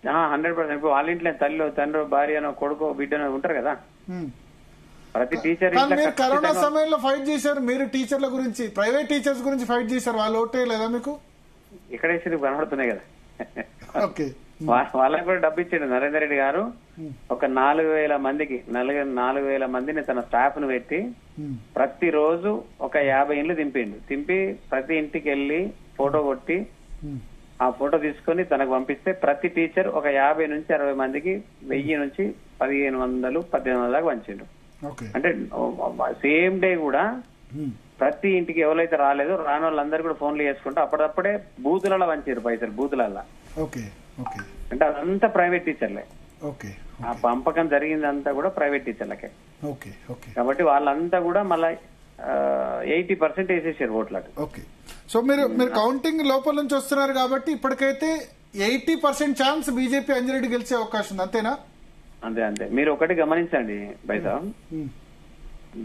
Speaker 5: 100%. ఇప్పుడు వాళ్ళ ఇంట్లో తండ్రి భార్యనో కొడుకో బిడ్డనో ఉంటారు కదా, ప్రతి టీచర్.
Speaker 1: మీరు కరోనా సమయంలో ఫైట్ చేశారు, మీరు టీచర్ల గురించి, ప్రైవేట్ టీచర్స్ గురించి ఫైట్ చేశారు, వాళ్ళు ఓటే లేదా మీకు?
Speaker 5: ఇక్కడేసి కనబడుతున్నాయి కదా.
Speaker 1: ఓకే.
Speaker 5: వాళ్ళకి కూడా డబ్బు ఇచ్చాడు నరేందర్ రెడ్డి గారు. ఒక 4,000 మందికి 4,000 మందిని తన స్టాఫ్ ను పెట్టి ప్రతిరోజు ఒక 50 ఇండ్లు దింపి ప్రతి ఇంటికి వెళ్లి ఫోటో కొట్టి ఆ ఫోటో తీసుకొని తనకు పంపిస్తే ప్రతి టీచర్ ఒక 50 నుంచి 60 మందికి 1000 నుంచి 1,500 1,800 దాకా పంచిండు. అంటే సేమ్ డే కూడా ప్రతి ఇంటికి ఎవరైతే రాలేదో రాని వాళ్ళందరూ కూడా ఫోన్లు చేసుకుంటూ అప్పుడప్పుడే బూతులలో పంచారు పైసలు, బూతులలో. అంటే అదంతా ప్రైవేట్ టీచర్లే. ఆ పంపకం జరిగిందంతా కూడా ప్రైవేట్ టీచర్లకే. కాబట్టి వాళ్ళంతా కూడా మళ్ళా 80% వేసేసారు ఓట్లకు.
Speaker 1: ఓకే. సో మీరు కౌంటింగ్ లోపల నుంచి వస్తున్నారు కాబట్టి ఇప్పటికైతే 80% ఛాన్స్ బీజేపీ అంజిరెడ్డి గెలిచే అవకాశం ఉంది, అంతేనా?
Speaker 5: అంతే. మీరు ఒకటి గమనించండి బైదా,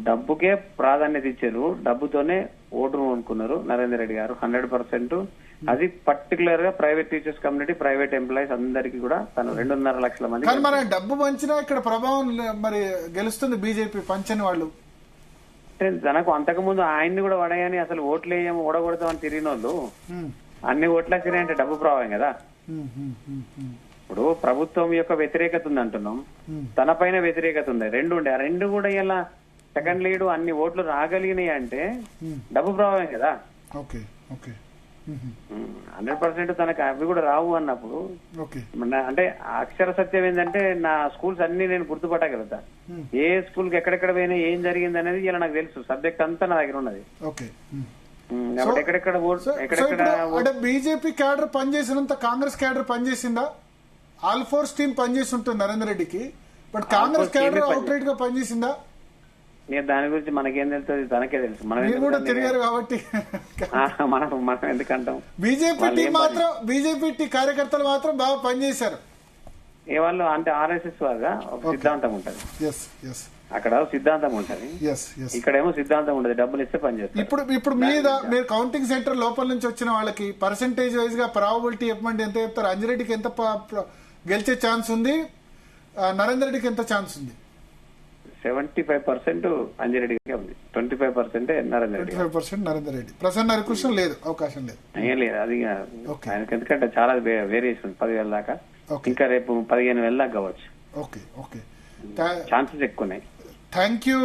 Speaker 5: డబ్బుకే ప్రాధాన్యత ఇచ్చారు, డబ్బుతోనే ఓటును కొనుక్కున్నారు నరేందర్ రెడ్డి గారు 100%. అది పర్టికులర్ గా private teachers community, private employees అందరికి కూడా తను 2.5 లక్షల మంది.
Speaker 1: కానీ మరి డబ్బు పంచినా ఇక్కడ ప్రభావం మరి గెలుస్తుంది బీజేపీ పంచని వాళ్ళు.
Speaker 5: అంటే తనకు అంతకుముందు ఆయన్ని కూడా పడేయని అసలు ఓట్లు వేయము ఓడగొడతామని తిరిగిన వాళ్ళు అన్ని ఓట్లకు తిరిగాయంటే డబ్బు ప్రభావం కదా. ఇప్పుడు ప్రభుత్వం యొక్క వ్యతిరేకత ఉంది అంటున్నాం, తన పైన వ్యతిరేకత ఉంది, రెండు ఉండే. ఆ రెండు కూడా ఇలా సెకండ్ లీడ్ అన్ని ఓట్లు రాగలిగినాయి అంటే డబ్బు ప్రభావం కదా. 100% తనకు అవి కూడా రావు అన్నప్పుడు అంటే అక్షర సత్యం ఏంటంటే నా స్కూల్స్ అన్ని నేను గుర్తుపట్టగలుగుతా, ఏ స్కూల్ కి ఎక్కడెక్కడ పోయినా ఏం జరిగింది అనేది ఇలా నాకు తెలుసు, సబ్జెక్ట్ అంతా నా దగ్గర ఉన్నది.
Speaker 1: ఎక్కడెక్కడ బీజేపీ క్యాడర్ పనిచేసినంత కాంగ్రెస్ క్యాడర్ పనిచేసిందా? ఆల్ ఫోర్స్ టీమ్ పనిచేసి ఉంటుంది నరేందర్ రెడ్డికి, but Congress cadre out right గా పనిచేసిందా?
Speaker 5: దాని గురించి మనకేం తెలుస్తుంది, తనకే తెలుసు.
Speaker 1: మనం కూడా తిరిగారు కాబట్టి
Speaker 5: మనం ఎందుకంటాం.
Speaker 1: బీజేపీ కార్యకర్తలు మాత్రం బాగా పనిచేశారు.
Speaker 5: ఏ వాళ్ళు అంటే ఆర్ఎస్ఎస్ వాగా ఒక సిద్ధాంతం ఉంటది, అక్కడ సిద్ధాంతం ఉంటది, ఇక్కడేమో సిద్ధాంతం ఉండదు, డబ్బులు ఇస్తే పనిచేస్తారు.
Speaker 1: ఇప్పుడు మీరు కౌంటింగ్ సెంటర్ లోపల నుంచి వచ్చిన వాళ్ళకి పర్సెంటేజ్ వైజ్ గా ప్రాబబిలిటీ చెప్పండి, ఎంత చెప్తారు? అంజిరెడ్డికి ఎంత గెలిచే ఛాన్స్ ఉంది, నరేందర్ రెడ్డికి ఎంత ఛాన్స్ ఉంది?
Speaker 5: 75% అంజిరెడ్డికి ఉంది, 25% నరేందర్ రెడ్డి.
Speaker 1: 25% నరేందర్ రెడ్డి. ప్రసన్న హరికృష్ణ లేదు, అవకాశం లేదు.
Speaker 5: ఏం లేదు అది ఆయనకి, ఎందుకంటే చాలా వేరియేషన్ 10,000 దాకా, ఇంకా రేపు 15,000 దాకా కావచ్చు. ఛాన్సెస్ ఎక్కువ.
Speaker 1: థ్యాంక్ యూ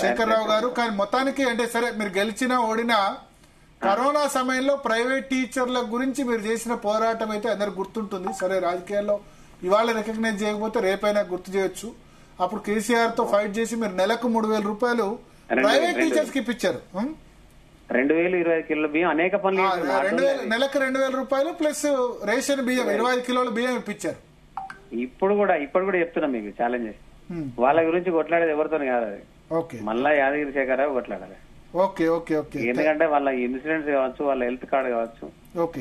Speaker 1: శేఖర్ రావు గారు. కానీ మొత్తానికి అంటే సరే మీరు గెలిచినా ఓడినా కరోనా సమయంలో ప్రైవేట్ టీచర్ల గురించి మీరు చేసిన పోరాటం అయితే అందరికి గుర్తుంటుంది. సరే రాజకీయాల్లో ఇవాళ రికగ్నైజ్ చేయకపోతే రేపైనా గుర్తు చేయొచ్చు. అప్పుడు కేసీఆర్ తో ఫైట్ చేసి మీరు నెలకు 3,000 రూపాయలు ప్రైవేట్ టీచర్స్ కి ఇప్పించారు.
Speaker 5: 2,025 కిలోల బియ్యం, అనేక పనులు,
Speaker 1: నెలకు 2,000 రూపాయలు ప్లస్ రేషన్ బియ్యం 25 కిలోల బియ్యం ఇప్పించారు.
Speaker 5: ఇప్పుడు కూడా చెప్తున్నా మీకు ఛాలెంజ్, వాళ్ళ గురించి కొట్లాడేది ఎవరితో కాదు, మళ్ళా యాదగిరి శేఖరరావు కొట్లాడాలి. ఎందుకంటే వాళ్ళ ఇన్సూరెన్స్ కావచ్చు, వాళ్ళ హెల్త్ కార్డు కావచ్చు,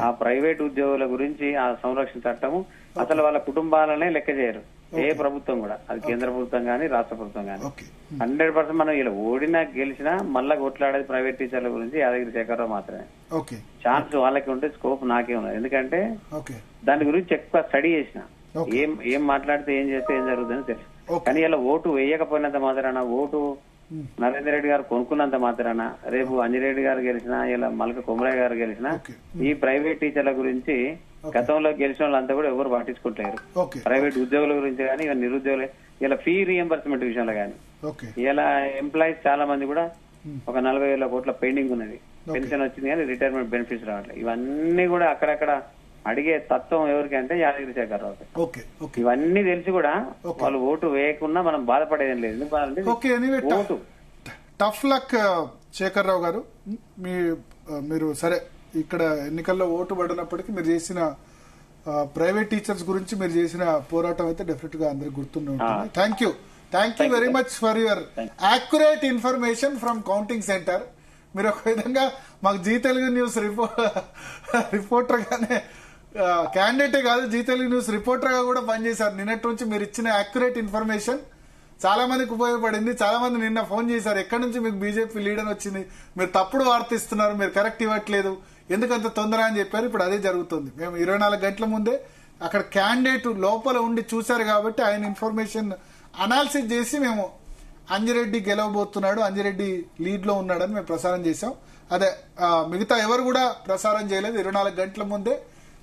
Speaker 5: ఆ ప్రైవేట్ ఉద్యోగుల గురించి ఆ సంరక్షణ చట్టము అసలు వాళ్ళ కుటుంబాలనే లెక్క చేయరు ఏ ప్రభుత్వం కూడా, అది కేంద్ర ప్రభుత్వం గానీ రాష్ట్ర ప్రభుత్వం గానీ. 100% మనం ఇలా ఓడినా గెలిచినా మళ్ళా కొట్లాడేది ప్రైవేట్ టీచర్ల గురించి యాదగిరి శేఖరరావు మాత్రమే. ఛాన్స్ వాళ్ళకి ఉంటే స్కోప్ నాకే ఉన్నది, ఎందుకంటే దాని గురించి ఎక్కువ స్టడీ చేసిన, ఏం మాట్లాడితే ఏం చేస్తే ఏం జరుగుతుందని తెలుసు. కానీ ఇలా ఓటు వేయకపోయినంత మాత్రాన, ఓటు నరేందర్ రెడ్డి గారు కొనుక్కున్నంత మాత్రాన రేపు అంజిరెడ్డి గారు గెలిచినా, ఇలా మల్క కొమరయ్య గారు గెలిచినా ఈ ప్రైవేట్ టీచర్ల గురించి గతంలో గెలిచిన వాళ్ళంతా కూడా ఎవరు పట్టించుకుంటారు. ప్రైవేట్ ఉద్యోగుల గురించి కానీ, ఇక నిరుద్యోగులు, ఇలా ఫీ రీఎంబర్స్మెంట్ విషయంలో కానీ, ఇలా ఎంప్లాయీస్ చాలా మంది కూడా ఒక 40,000 కోట్ల పెండింగ్ ఉన్నది, పెన్షన్ వచ్చింది కానీ రిటైర్మెంట్ బెనిఫిట్స్ రావట్లేదు. ఇవన్నీ కూడా అక్కడక్కడ అడిగే తత్వం ఎవరికి అంటే యాదగిరి శేఖరరావు. ఇవన్నీ తెలిసి కూడా వాళ్ళు ఓటు వేయకుండా మనం బాధపడేదేం లేదు. ఎందుకంటే vote
Speaker 1: tough luck Shekhar Rao గారు. మీరు సరే ఇక్కడ ఎన్నికల్లో ఓటు పడినప్పటికీ మీరు చేసిన ప్రైవేట్ టీచర్స్ గురించి మీరు చేసిన పోరాటం అయితే డెఫినెట్ గా అందరికి గుర్తుండి ఉంటుంది. Thank you very much for your accurate information from counting centre. మీరు ఒక విధంగా మాకు జీ తెలుగు న్యూస్ రిపోర్టర్ గానే క్యాండిడేటే కాదు, జీ తెలుగు న్యూస్ రిపోర్టర్ గా కూడా పనిచేశారు. నిన్నటి నుంచి మీరు ఇచ్చిన యాక్యురేట్ ఇన్ఫర్మేషన్ చాలా మందికి ఉపయోగపడింది. చాలా మంది నిన్న ఫోన్ చేశారు, ఎక్కడి నుంచి మీకు బీజేపీ లీడర్ వచ్చింది, మీరు తప్పుడు వార్త ఇస్తున్నారు, మీరు కరెక్ట్ ఇవ్వట్లేదు, ఎందుకంత తొందర అని చెప్పారు. ఇప్పుడు అదే జరుగుతుంది. మేము 24 గంటల ముందే అక్కడ క్యాండిడేట్ లోపల ఉండి చూశారు కాబట్టి ఆయన ఇన్ఫర్మేషన్ అనాలిసిస్ చేసి మేము అంజిరెడ్డి గెలవబోతున్నాడు, అంజిరెడ్డి లీడ్ లో ఉన్నాడని మేము ప్రసారం చేశాం. అదే మిగతా ఎవరు కూడా ప్రసారం చేయలేదు. 24 గంటల ముందే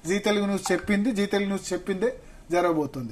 Speaker 1: జీ తెలుగు న్యూస్ చెప్పిందే జరగబోతుంది.